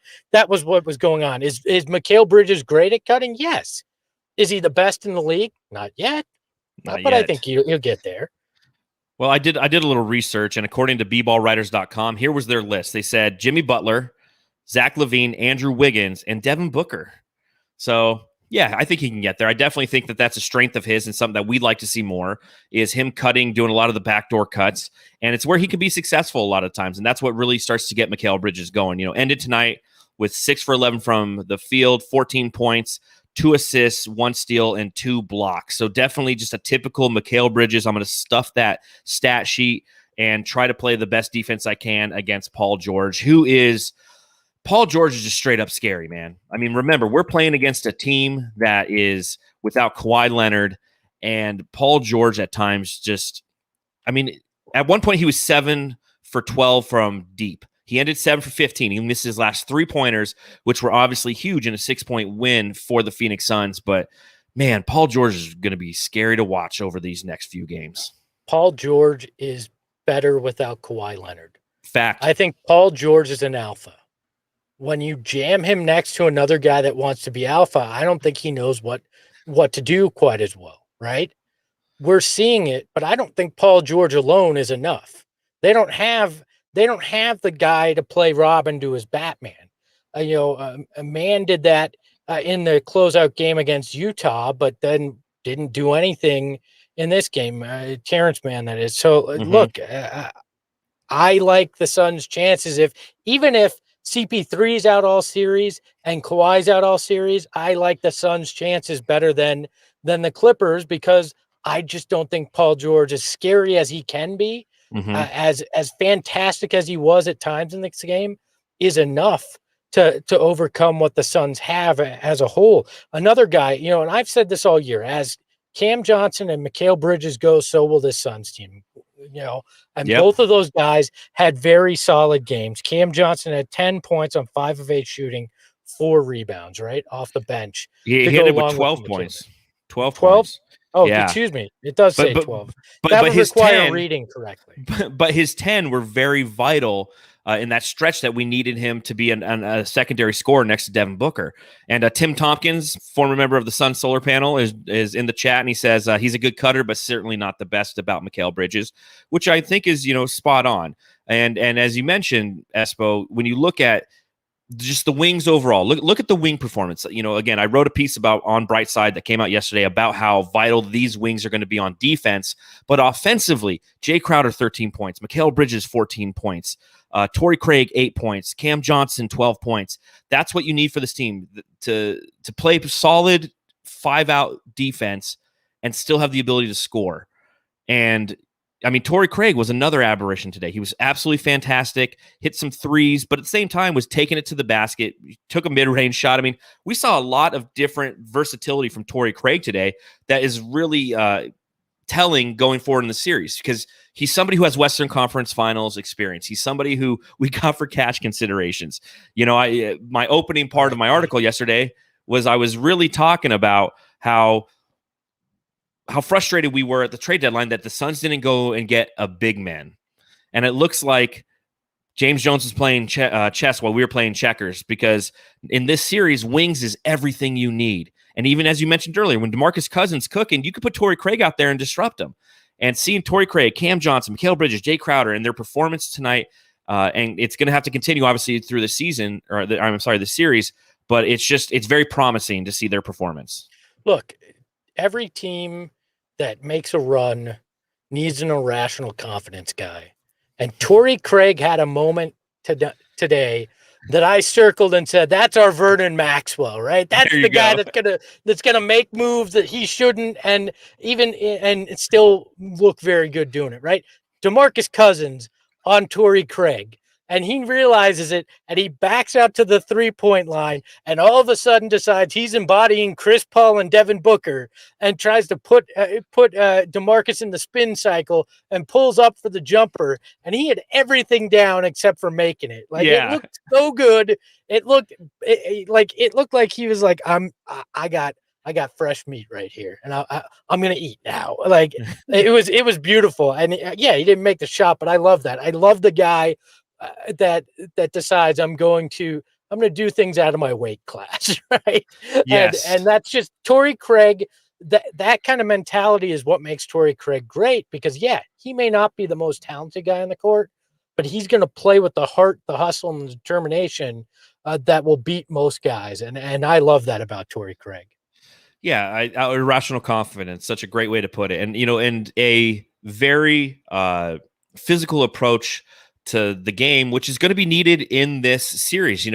was what was going on. Is Mikal Bridges great at cutting? Yes. Is he the best in the league? Not yet. But I think you'll get there. Well, I did a little research, and according to bballwriters.com, here was their list. They said Jimmy Butler, Zach LaVine, Andrew Wiggins, and Devin Booker. So, yeah, I think he can get there. I definitely think that that's a strength of his and something that we'd like to see more is him cutting, doing a lot of the backdoor cuts, and it's where he can be successful a lot of times, and that's what really starts to get Mikal Bridges going. Ended tonight with 6 for 11 from the field, 14 points, 2 assists, 1 steal, and 2 blocks. So definitely just a typical Mikal Bridges. I'm going to stuff that stat sheet and try to play the best defense I can against Paul George, Paul George is just straight up scary, man. I mean, remember, we're playing against a team that is without Kawhi Leonard, and Paul George at times at one point he was 7 for 12 from deep. He ended 7 for 15. He missed his last 3-pointers, which were obviously huge in a 6-point win for the Phoenix Suns. But, man, Paul George is going to be scary to watch over these next few games. Paul George is better without Kawhi Leonard. Fact. I think Paul George is an alpha. When you jam him next to another guy that wants to be alpha, I don't think he knows what to do quite as well, right? We're seeing it, but I don't think Paul George alone is enough. They don't have the guy to play Robin to his Batman. A man did that in the closeout game against Utah, but then didn't do anything in this game. Terrence Mann, that is. So look, I like the Suns' chances. Even if CP3 is out all series and Kawhi's out all series, I like the Suns' chances better than the Clippers because I just don't think Paul George, as scary as he can be, as fantastic as he was at times in this game, is enough to overcome what the Suns have as a whole. Another guy, and I've said this all year, as Cam Johnson and Mikal Bridges go, so will this Suns team. And both of those guys had very solid games. Cam Johnson had 10 points on 5 of 8 shooting, 4 rebounds, right off the bench. He hit it with 12 points. 12 points. Oh, yeah. Excuse me. It does say 12. But that would his require 10, reading correctly. But his 10 were very vital in that stretch that we needed him to be a secondary scorer next to Devin Booker. And Tim Tompkins, former member of the Sun Solar Panel, is in the chat, and he says he's a good cutter, but certainly not the best about Mikal Bridges, which I think is spot on. And as you mentioned, Espo, when you look at just the wings overall, look at the wing performance. Again, I wrote a piece about on Brightside that came out yesterday about how vital these wings are going to be on defense, but offensively, Jay Crowder 13 points, Mikal Bridges 14 points, Torrey Craig 8 points, Cam Johnson 12 points. That's what you need for this team to play solid 5-out defense and still have the ability to score. And I mean, Torrey Craig was another aberration today. He was absolutely fantastic, hit some threes, but at the same time was taking it to the basket, took a mid-range shot. I mean, we saw a lot of different versatility from Torrey Craig today that is really telling going forward in the series, because he's somebody who has Western Conference Finals experience. He's somebody who we got for cash considerations. My opening part of my article yesterday was I was really talking about how frustrated we were at the trade deadline that the Suns didn't go and get a big man. And it looks like James Jones was playing chess while we were playing checkers, because in this series, wings is everything you need. And even as you mentioned earlier, when DeMarcus Cousins cooking, you could put Torrey Craig out there and disrupt him. And seeing Torrey Craig, Cam Johnson, Mikal Bridges, Jay Crowder, and their performance tonight, and it's going to have to continue, obviously, through the season, the series, but it's very promising to see their performance. Look, every team that makes a run needs an irrational confidence guy. And Torrey Craig had a moment today that I circled and said, that's our Vernon Maxwell, right? That's the guy that's gonna make moves that he shouldn't and still look very good doing it, right? DeMarcus Cousins on Torrey Craig. And he realizes it, and he backs out to the 3-point line, and all of a sudden decides he's embodying Chris Paul and Devin Booker, and tries to put DeMarcus in the spin cycle and pulls up for the jumper. And he had everything down except for making it. It looked so good. It looked like he was like, I got fresh meat right here, and I'm gonna eat now. It was beautiful. And he didn't make the shot, but I love that. I love the guy that decides I'm going to do things out of my weight class, right? Yes. And that's just Torrey Craig. That kind of mentality is what makes Torrey Craig great, because he may not be the most talented guy on the court, but he's going to play with the heart, the hustle, and the determination that will beat most guys. And I love that about Torrey Craig. Yeah, irrational confidence, such a great way to put it. And and a very physical approach to the game, which is going to be needed in this series.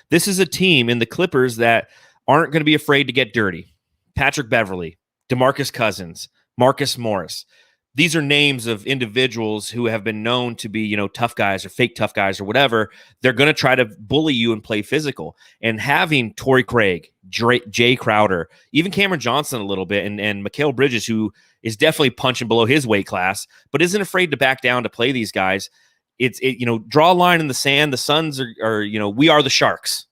This is a team in the Clippers that aren't going to be afraid to get dirty. Patrick Beverley, DeMarcus Cousins, Marcus Morris. These are names of individuals who have been known to be, tough guys or fake tough guys or whatever. They're going to try to bully you and play physical. And having Torrey Craig, Jay Crowder, even Cameron Johnson a little bit, and Mikal Bridges, who is definitely punching below his weight class, but isn't afraid to back down to play these guys. Draw a line in the sand. The Suns are we are the Sharks.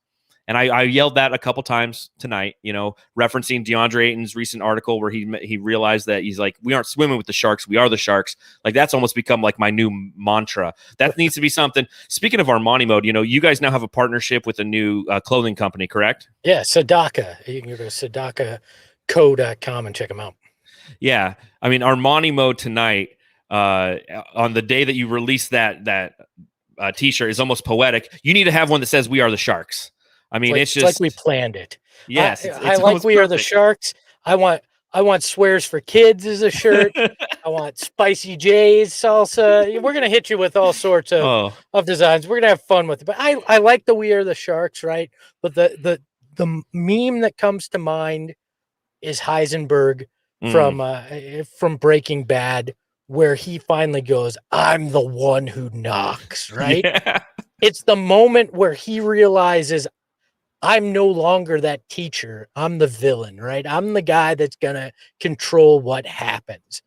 And I yelled that a couple times tonight, referencing DeAndre Ayton's recent article where he realized that he's like, we aren't swimming with the Sharks. We are the Sharks. That's almost become like my new mantra. That needs to be something. Speaking of Armani Mode, you guys now have a partnership with a new clothing company, correct? Yeah, Sadaka. You can go to sadakaco.com and check them out. Yeah. I mean, Armani Mode tonight, on the day that you release that t-shirt is almost poetic. You need to have one that says "We are the Sharks." I mean, it's just like we planned it. Yes, I like "We are the Sharks." I want "Swears for Kids" as a shirt. I want Spicy J's salsa. We're gonna hit you with all sorts of designs. We're gonna have fun with it. But I like the "We are the Sharks," right? But the meme that comes to mind is Heisenberg from Breaking Bad, where he finally goes, "I'm the one who knocks," right? Yeah. It's the moment where he realizes I'm no longer that teacher. I'm the villain, right? I'm the guy that's going to control what happens.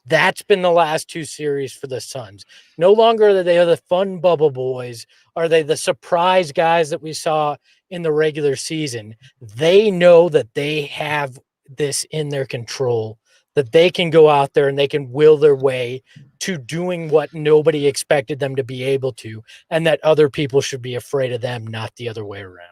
That's been the last two series for the Suns. No longer are they the fun bubble boys. Are they the surprise guys that we saw in the regular season? They know that they have this in their control, that they can go out there and they can will their way to doing what nobody expected them to be able to, and that other people should be afraid of them, not the other way around.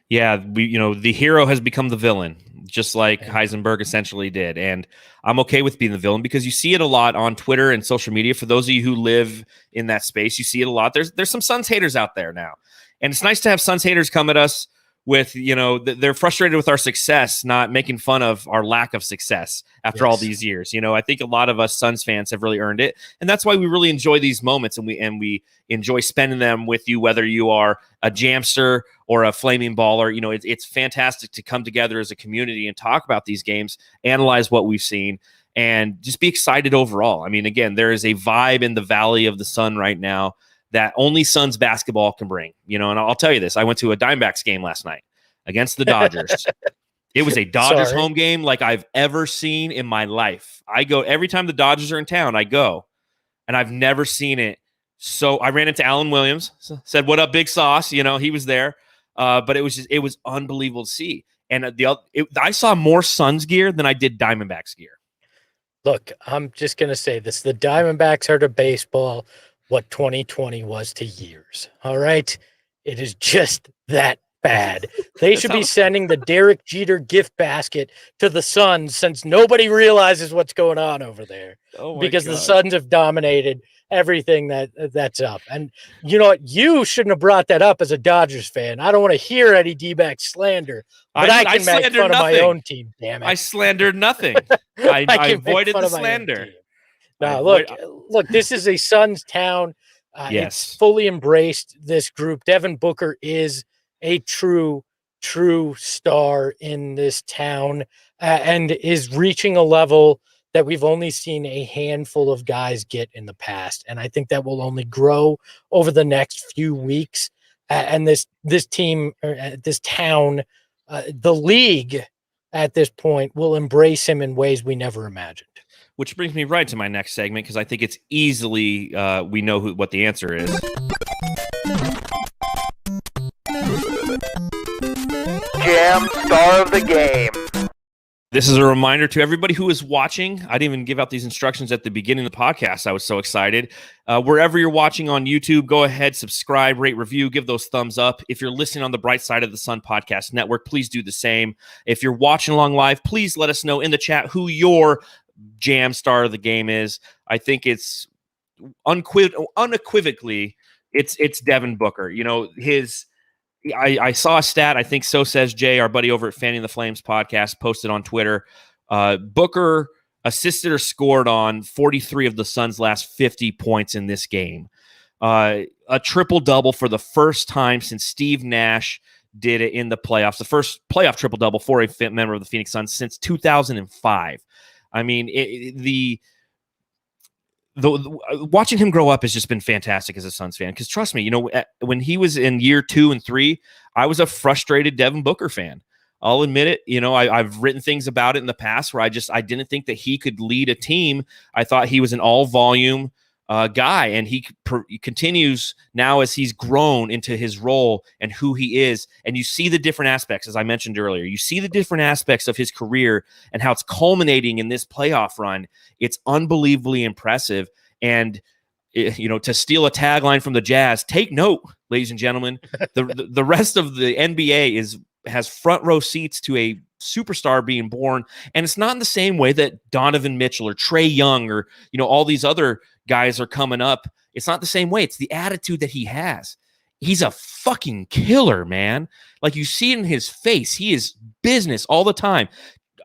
Yeah, the hero has become the villain, just like Heisenberg essentially did. And I'm okay with being the villain because you see it a lot on Twitter and social media. For those of you who live in that space, you see it a lot. There's some Suns haters out there now. And it's nice to have Suns haters come at us with, they're frustrated with our success, not making fun of our lack of success after all these years. I think a lot of us Suns fans have really earned it. And that's why we really enjoy these moments, and we enjoy spending them with you, whether you are a Jamster or a flaming baller. It's fantastic to come together as a community and talk about these games, analyze what we've seen, and just be excited overall. I mean, again, there is a vibe in the Valley of the Sun right now that only Suns basketball can bring. And I'll tell you this, I went to a Diamondbacks game last night against the Dodgers. It was a Dodgers home game like I've ever seen in my life. I go every time the Dodgers are in town, I go, and I've never seen it. So I ran into Alan Williams, said, "What up, Big Sauce?" He was there. But it was unbelievable to see. And I saw more Suns gear than I did Diamondbacks gear. Look, I'm just going to say this. The Diamondbacks are to baseball what 2020 was to years. All right? It is just that bad. They should be sending the Derek Jeter gift basket to the Suns, since nobody realizes what's going on over there. Because the Suns have dominated everything that's up. And you know what? You shouldn't have brought that up as a Dodgers fan. I don't want to hear any D-back slander, but I can make fun of my own team, damn it. I slandered nothing. I avoided the slander. No, look, this is a Suns town. It's fully embraced this group. Devin Booker is a true star in this town, and is reaching a level that we've only seen a handful of guys get in the past. And I think that will only grow over the next few weeks. And this team, this town, the league at this point will embrace him in ways we never imagined. Which brings me right to my next segment, because I think it's easily, we know what the answer is. Jam Star of the Game. This is a reminder to everybody who is watching. I didn't even give out these instructions at the beginning of the podcast. I was so excited. Wherever you're watching on YouTube, go ahead, subscribe, rate, review, give those thumbs up. If you're listening on the Bright Side of the Sun Podcast Network, please do the same. If you're watching along live, please let us know in the chat who your Jam Star of the Game is. I think it's unequivocally, it's Devin Booker. I saw a stat, I think so says Jay, our buddy over at Fanning the Flames podcast, posted on Twitter. Booker assisted or scored on 43 of the Suns' last 50 points in this game. A triple-double for the first time since Steve Nash did it in the playoffs. The first playoff triple-double for a member of the Phoenix Suns since 2005. I mean, watching him grow up has just been fantastic as a Suns fan. Because trust me, when he was in year 2 and 3, I was a frustrated Devin Booker fan. I'll admit it. I've written things about it in the past where I didn't think that he could lead a team. I thought he was an all-volume guy, and he continues now as he's grown into his role and who he is. And you see the different aspects, as I mentioned earlier. You see the different aspects of his career and how it's culminating in this playoff run. It's unbelievably impressive. And to steal a tagline from the Jazz, take note, ladies and gentlemen. The rest of the NBA has front row seats to a superstar being born, and it's not in the same way that Donovan Mitchell or Trae Young or all these other guys are coming up. It's not the same way. It's the attitude that he has. He's a fucking killer, man. Like, you see it in his face. He is business all the time.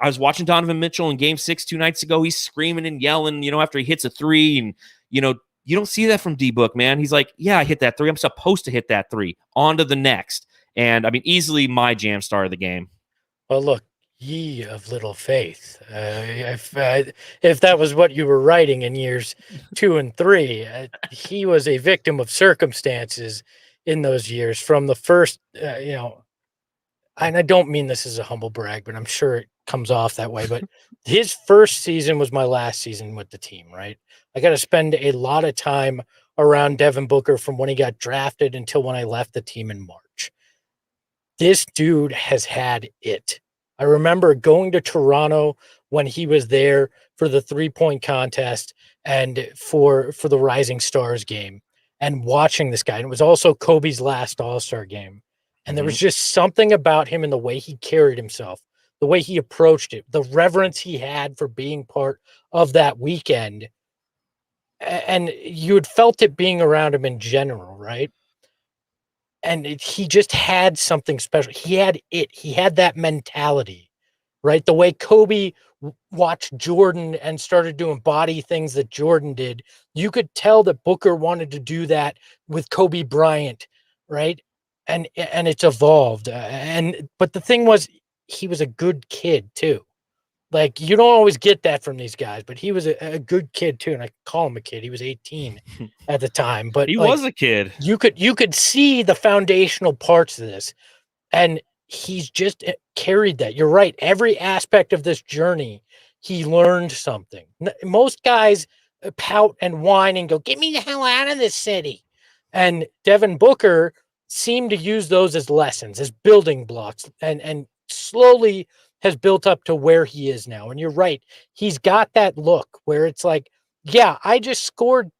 I was watching Donovan Mitchell in Game 6 2 nights ago. He's screaming and yelling, after he hits a three, and you don't see that from D-Book, man. He's like, yeah, I hit that three. I'm supposed to hit that three. On to the next. And I mean, easily my Jam Star of the game. Well, look, ye of little faith. If that was what you were writing in years 2 and 3, he was a victim of circumstances in those years. From the first, and I don't mean this as a humble brag, but I'm sure it comes off that way. But his first season was my last season with the team, right? I got to spend a lot of time around Devin Booker from when he got drafted until when I left the team in March. This dude has had it. I remember going to Toronto when he was there for the 3-point contest and for the Rising Stars game and watching this guy. And it was also Kobe's last All-Star game. And there was just something about him and the way he carried himself, the way he approached it, the reverence he had for being part of that weekend. And you had felt it being around him in general, right? And he just had something special. He had it. He had that mentality, right? The way Kobe watched Jordan and started to embody things that Jordan did. You could tell that Booker wanted to do that with Kobe Bryant, right? And it's evolved. But the thing was, he was a good kid too. Like, you don't always get that from these guys, but he was a good kid too. And I call him a kid. He was 18 at the time, but He was a kid. you could see the foundational parts of this, and he's just carried that. You're right. Every aspect of this journey, he learned something. Most guys pout and whine and go, "Get me the hell out of this city." And Devin Booker seemed to use those as lessons, as building blocks, and slowly has built up to where he is now. And you're right. He's got that look where it's like, yeah, I just scored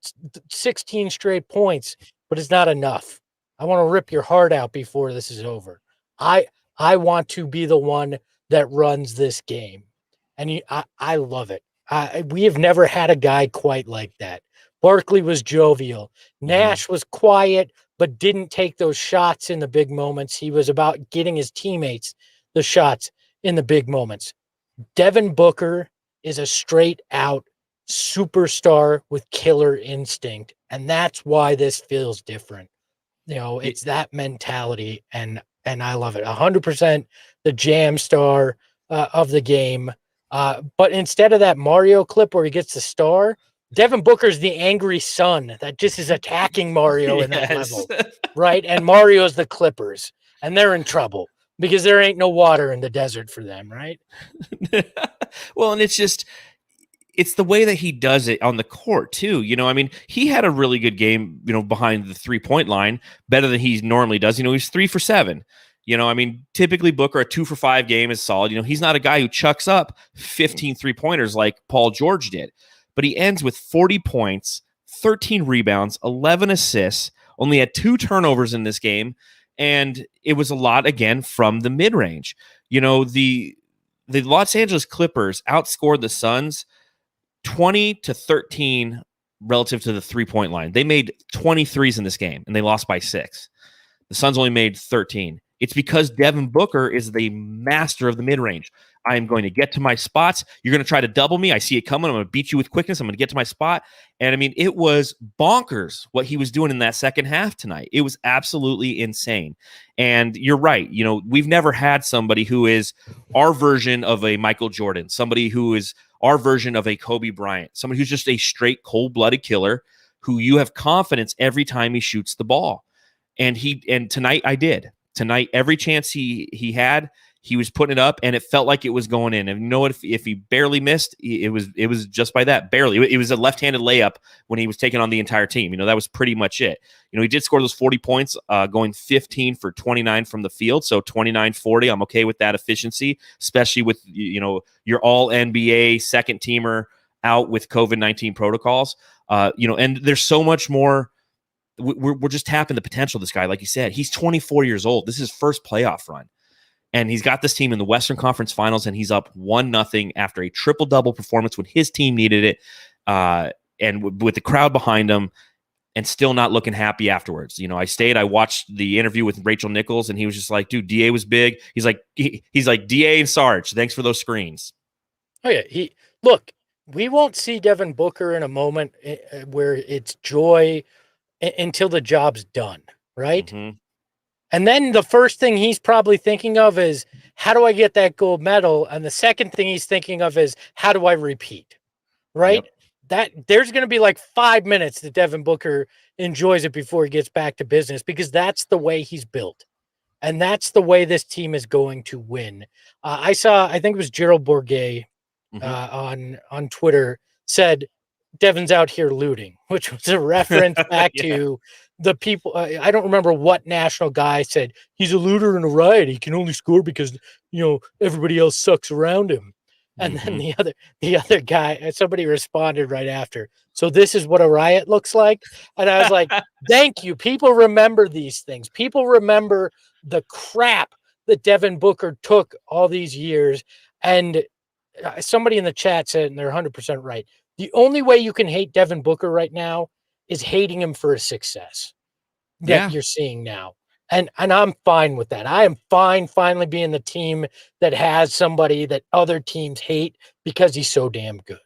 16 straight points, but it's not enough. I want to rip your heart out before this is over. I want to be the one that runs this game. And I love it. We have never had a guy quite like that. Barkley was jovial. Nash was quiet, but didn't take those shots in the big moments. He was about getting his teammates the shots in the big moments. Devin Booker is a straight out superstar with killer instinct. And that's why this feels different. You know, it's that mentality. And I love it. 100% the jam star of the game. But instead of that Mario clip where he gets the star, Devin Booker's the angry son that just is attacking Mario in that level, right? And Mario's the Clippers, and they're in trouble because there ain't no water in the desert for them, right? Well, and it's the way that he does it on the court too. You know, I mean, he had a really good game, you know, behind the 3-point line, better than he normally does. You know, he's 3 for 7. You know, I mean, typically Booker, a 2 for 5 game is solid. You know, he's not a guy who chucks up 15 3-pointers like Paul George did, but he ends with 40 points, 13 rebounds, 11 assists, only had 2 turnovers in this game. And it was a lot, again, from the mid-range. You know, the Los Angeles Clippers outscored the Suns 20-13 relative to the 3-point line. They made 23s in this game, and they lost by 6. The Suns only made 13. It's because Devin Booker is the master of the mid-range. I am going to get to my spots. You're going to try to double me. I see it coming. I'm going to beat you with quickness. I'm going to get to my spot. And I mean, it was bonkers what he was doing in that second half tonight. It was absolutely insane. And you're right. You know, we've never had somebody who is our version of a Michael Jordan, somebody who is our version of a Kobe Bryant, somebody who's just a straight cold-blooded killer who you have confidence every time he shoots the ball. And tonight I did. Tonight, every chance he had, he was putting it up, and it felt like it was going in. And you know what? If he barely missed, it was just by that, barely. It was a left-handed layup when he was taking on the entire team. You know, that was pretty much it. You know, he did score those 40 points, going 15 for 29 from the field, so 29-40. I'm okay with that efficiency, especially with, you know, your all-NBA second-teamer out with COVID-19 protocols. You know, and there's so much more. We're just tapping the potential of this guy. Like you said, he's 24 years old. This is his first playoff run. And he's got this team in the Western Conference Finals, and he's up 1-0 after a triple-double performance when his team needed it, and with the crowd behind him, and still not looking happy afterwards. You know, I watched the interview with Rachel Nichols, and he was just like, dude, DA was big. He's like DA and Saric, thanks for those screens. Oh, yeah. Look, we won't see Devin Booker in a moment where it's joy until the job's done, right? Mm-hmm. And then the first thing he's probably thinking of is, how do I get that gold medal? And the second thing he's thinking of is, how do I repeat? Right? Yep. There's going to be like 5 minutes that Devin Booker enjoys it before he gets back to business, because that's the way he's built. And that's the way this team is going to win. I think it was Gerald Bourguet on Twitter said, Devin's out here looting, which was a reference back to the people. I don't remember what national guy said, he's a looter and a riot. He can only score because, everybody else sucks around him. And then the other guy, somebody responded right after. So this is what a riot looks like. And I was like, thank you. People remember these things. People remember the crap that Devin Booker took all these years. And somebody in the chat said, and they're 100% right, the only way you can hate Devin Booker right now is hating him for his success that you're seeing now. And I'm fine with that. I am fine finally being the team that has somebody that other teams hate because he's so damn good.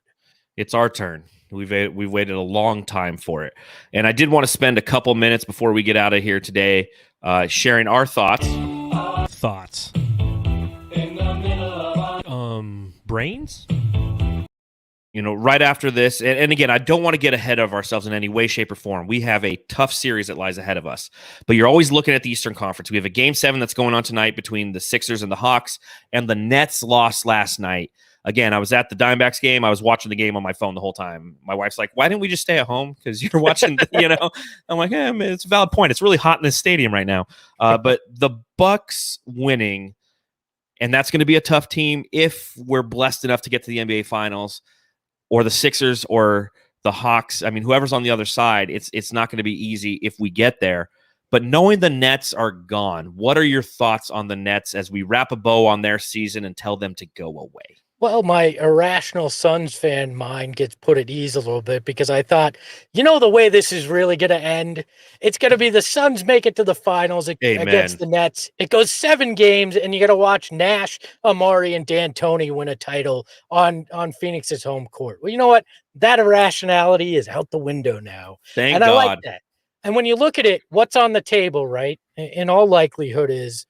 It's our turn. We've waited a long time for it. And I did want to spend a couple minutes before we get out of here today sharing our thoughts. Brains? Right after this, and again, I don't want to get ahead of ourselves in any way, shape, or form. We have a tough series that lies ahead of us. But you're always looking at the Eastern Conference. We have a Game 7 that's going on tonight between the Sixers and the Hawks, and the Nets lost last night. Again, I was at the Diamondbacks game. I was watching the game on my phone the whole time. My wife's like, why didn't we just stay at home? Because you're watching, I'm like, it's a valid point. It's really hot in this stadium right now. But the Bucks winning, and that's going to be a tough team if we're blessed enough to get to the NBA Finals, or the Sixers or the Hawks. I mean, whoever's on the other side, it's not going to be easy if we get there. But knowing the Nets are gone, what are your thoughts on the Nets as we wrap a bow on their season and tell them to go away? Well, my irrational Suns fan mind gets put at ease a little bit because I thought, the way this is really going to end, it's going to be the Suns make it to the finals against the Nets. It goes 7 games, and you got to watch Nash, Amari, and D'Antoni win a title on Phoenix's home court. Well, you know what? That irrationality is out the window now. Thank God. I like that. And when you look at it, what's on the table, right, in all likelihood is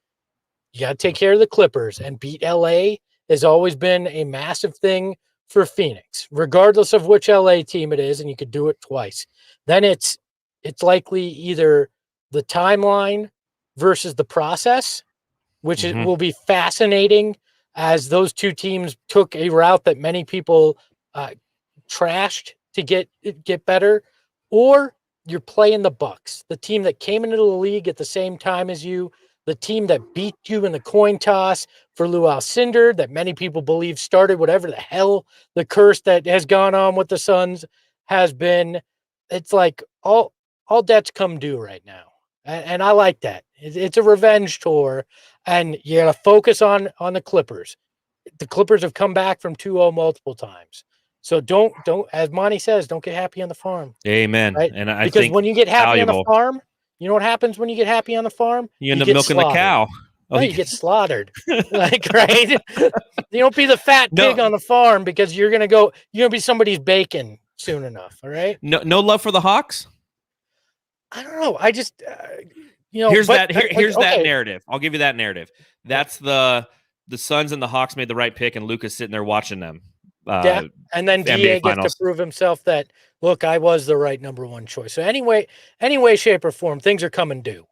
you got to take care of the Clippers and beat L.A., has always been a massive thing for Phoenix, regardless of which LA team it is, and you could do it twice. Then it's likely either the timeline versus the process, which will be fascinating as those two teams took a route that many people trashed to get better, or you're playing the Bucks, the team that came into the league at the same time as you, the team that beat you in the coin toss for Lou Alcindor, that many people believe started whatever the hell the curse that has gone on with the Suns has been. It's like all debts come due right now. And I like that. It's a revenge tour, and you got to focus on the Clippers. The Clippers have come back from 2-0 multiple times. So don't, as Monty says, don't get happy on the farm. Amen. Right? And I because think when you get happy valuable. on the farm, you know what happens when you get happy on the farm? You end up milking the cow. Oh, you get slaughtered. Right? You don't be the fat pig on the farm because you're going to be somebody's bacon soon enough. All right. No love for the Hawks. I don't know. I just, here's that narrative. I'll give you that narrative. That's the Suns and the Hawks made the right pick, and Luka's sitting there watching them. And then DA gets to prove himself that, look, I was the right number one choice. So anyway, shape, or form, things are coming due.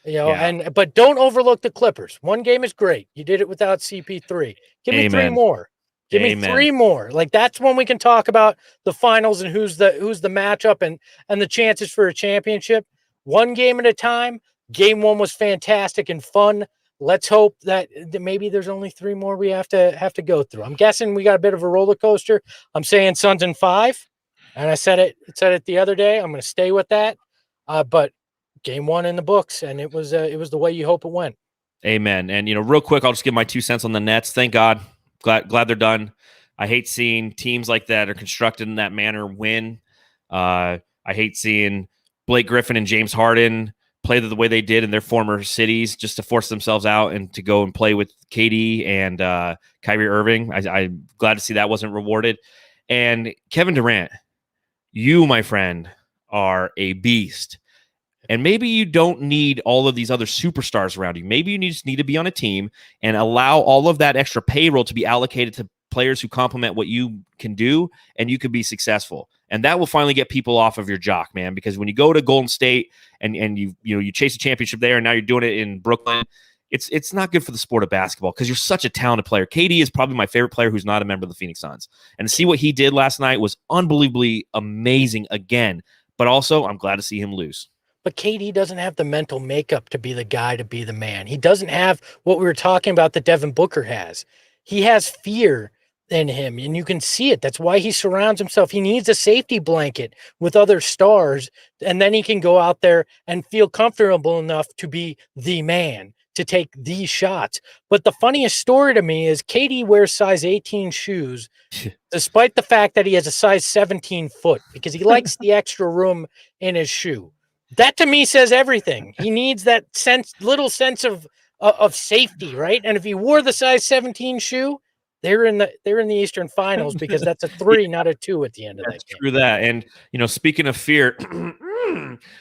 But don't overlook the Clippers. One game is great. You did it without CP3. Give me 3 more. Give me 3 more. Like, that's when we can talk about the finals and who's the matchup and the chances for a championship. One game at a time. Game 1 was fantastic and fun. Let's hope that maybe there's only 3 more we have to go through. I'm guessing we got a bit of a roller coaster. I'm saying Suns in 5, and I said it the other day. I'm going to stay with that. But game 1 in the books, and it was the way you hope it went. Amen. And real quick, I'll just give my 2 cents on the Nets. Thank God, glad they're done. I hate seeing teams like that are constructed in that manner win. I hate seeing Blake Griffin and James Harden play the way they did in their former cities just to force themselves out and to go and play with KD and Kyrie Irving. I'm glad to see that wasn't rewarded. And Kevin Durant, you, my friend, are a beast. And maybe you don't need all of these other superstars around you. Maybe you just need to be on a team and allow all of that extra payroll to be allocated to players who complement what you can do, and you can be successful. And that will finally get people off of your jock, man, because when you go to Golden State and you chase a championship there, and now you're doing it in Brooklyn, it's not good for the sport of basketball because you're such a talented player. KD is probably my favorite player who's not a member of the Phoenix Suns. And to see what he did last night was unbelievably amazing again. But also, I'm glad to see him lose. But KD doesn't have the mental makeup to be the guy, to be the man. He doesn't have what we were talking about that Devin Booker has. He has fear in him, and you can see it. That's why he surrounds himself. He needs a safety blanket with other stars, and then he can go out there and feel comfortable enough to be the man, to take these shots. But the funniest story to me is KD wears size 18 shoes, despite the fact that he has a size 17 foot, because he likes the extra room in his shoe. That to me says everything. He needs that little sense of safety, right? And if he wore the size 17 shoe, they're in the Eastern Finals because that's a 3, not a 2 at the end of that game. True that. And speaking of fear,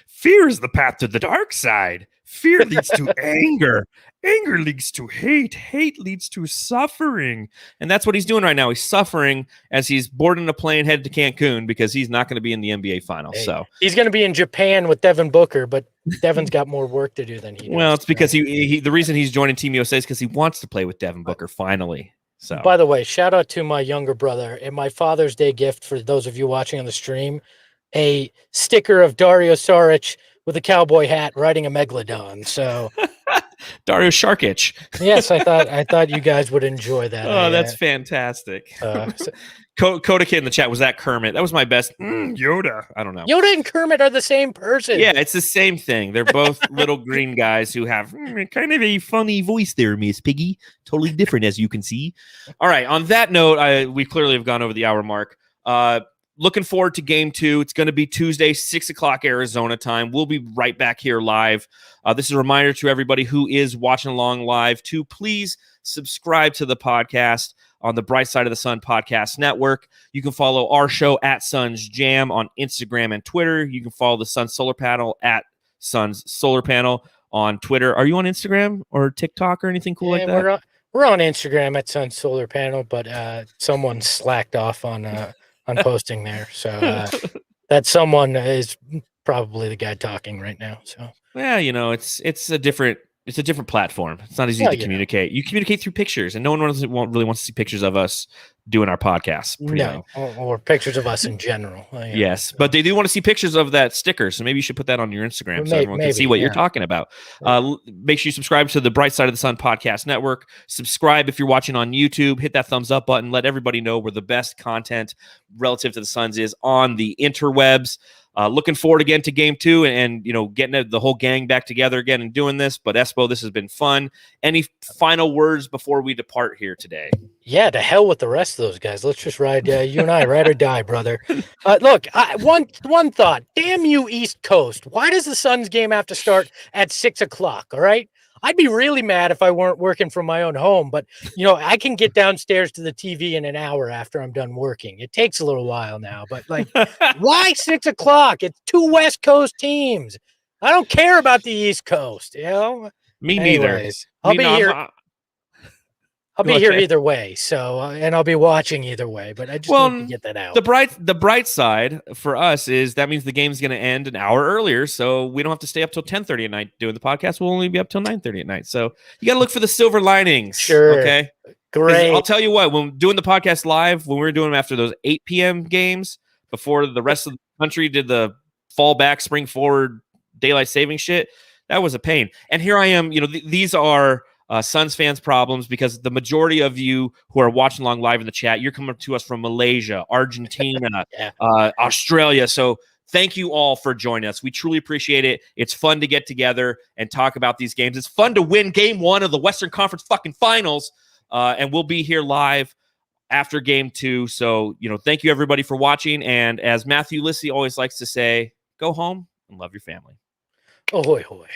fear is the path to the dark side. Fear leads to anger. Anger leads to hate. Hate leads to suffering. And that's what he's doing right now. He's suffering as he's boarding a plane headed to Cancun because he's not going to be in the NBA Finals. Hey, so he's going to be in Japan with Devin Booker, but Devin's got more work to do than he does. Well, it's because the reason he's joining Team USA is because he wants to play with Devin Booker finally. So, by the way, shout out to my younger brother and my Father's Day gift for those of you watching on the stream, a sticker of Dario Saric with a cowboy hat riding a megalodon. So Dario Saric. Yes, I thought you guys would enjoy that. Oh, that's fantastic. Coda Kid in the chat, was that Kermit? That was my best. Yoda. I don't know. Yoda and Kermit are the same person. Yeah, it's the same thing. They're both little green guys who have kind of a funny voice there, Miss Piggy. Totally different, as you can see. All right. On that note, we clearly have gone over the hour mark. Looking forward to game 2. It's going to be Tuesday, 6 o'clock Arizona time. We'll be right back here live. This is a reminder to everybody who is watching along live to please subscribe to the podcast on the Bright Side of the Sun Podcast Network. You can follow our show at Suns Jam on Instagram and Twitter. You can follow the Suns Solar Panel at Suns Solar Panel on Twitter. Are you on Instagram or TikTok or anything cool like that? We're on Instagram at Suns Solar Panel, but someone slacked off on posting there. So that someone is probably the guy talking right now. So yeah, it's a different platform. It's not easy to communicate. You communicate through pictures, and no one really wants to see pictures of us doing our podcast. Or pictures of us in general. Yes, but they do want to see pictures of that sticker, so maybe you should put that on your Instagram so everyone can see what you're talking about. Make sure you subscribe to the Bright Side of the Sun Podcast Network. Subscribe if you're watching on YouTube. Hit that thumbs up button. Let everybody know where the best content relative to the Suns is on the interwebs. Looking forward again to game 2 and getting the whole gang back together again and doing this. But Espo, this has been fun. Any final words before we depart here today? Yeah, to hell with the rest of those guys. Let's just ride, you and I, ride or die, brother. Look, one thought. Damn you, East Coast. Why does the Suns game have to start at 6 o'clock? All right. I'd be really mad if I weren't working from my own home, but I can get downstairs to the TV in an hour after I'm done working. It takes a little while now, but why 6 o'clock? It's 2 West Coast teams. I don't care about the East Coast. Me neither. I'll be here. I'll be here either way. So, and I'll be watching either way, but I just need to get that out. The bright side for us is that means the game's going to end an hour earlier. So we don't have to stay up till 10:30 at night doing the podcast. We'll only be up till 9:30 at night. So you got to look for the silver linings. Sure. Okay. Great. I'll tell you what, when doing the podcast live, when we were doing them after those 8 p.m. games before the rest of the country did the fall back, spring forward, daylight saving shit, that was a pain. And here I am, these are Suns fans' problems because the majority of you who are watching along live in the chat, you're coming to us from Malaysia, Argentina, Australia. So thank you all for joining us. We truly appreciate it. It's fun to get together and talk about these games. It's fun to win game 1 of the Western Conference fucking finals. And we'll be here live after game 2. So, thank you everybody for watching. And as Matthew Lissy always likes to say, go home and love your family. Ahoy, hoy.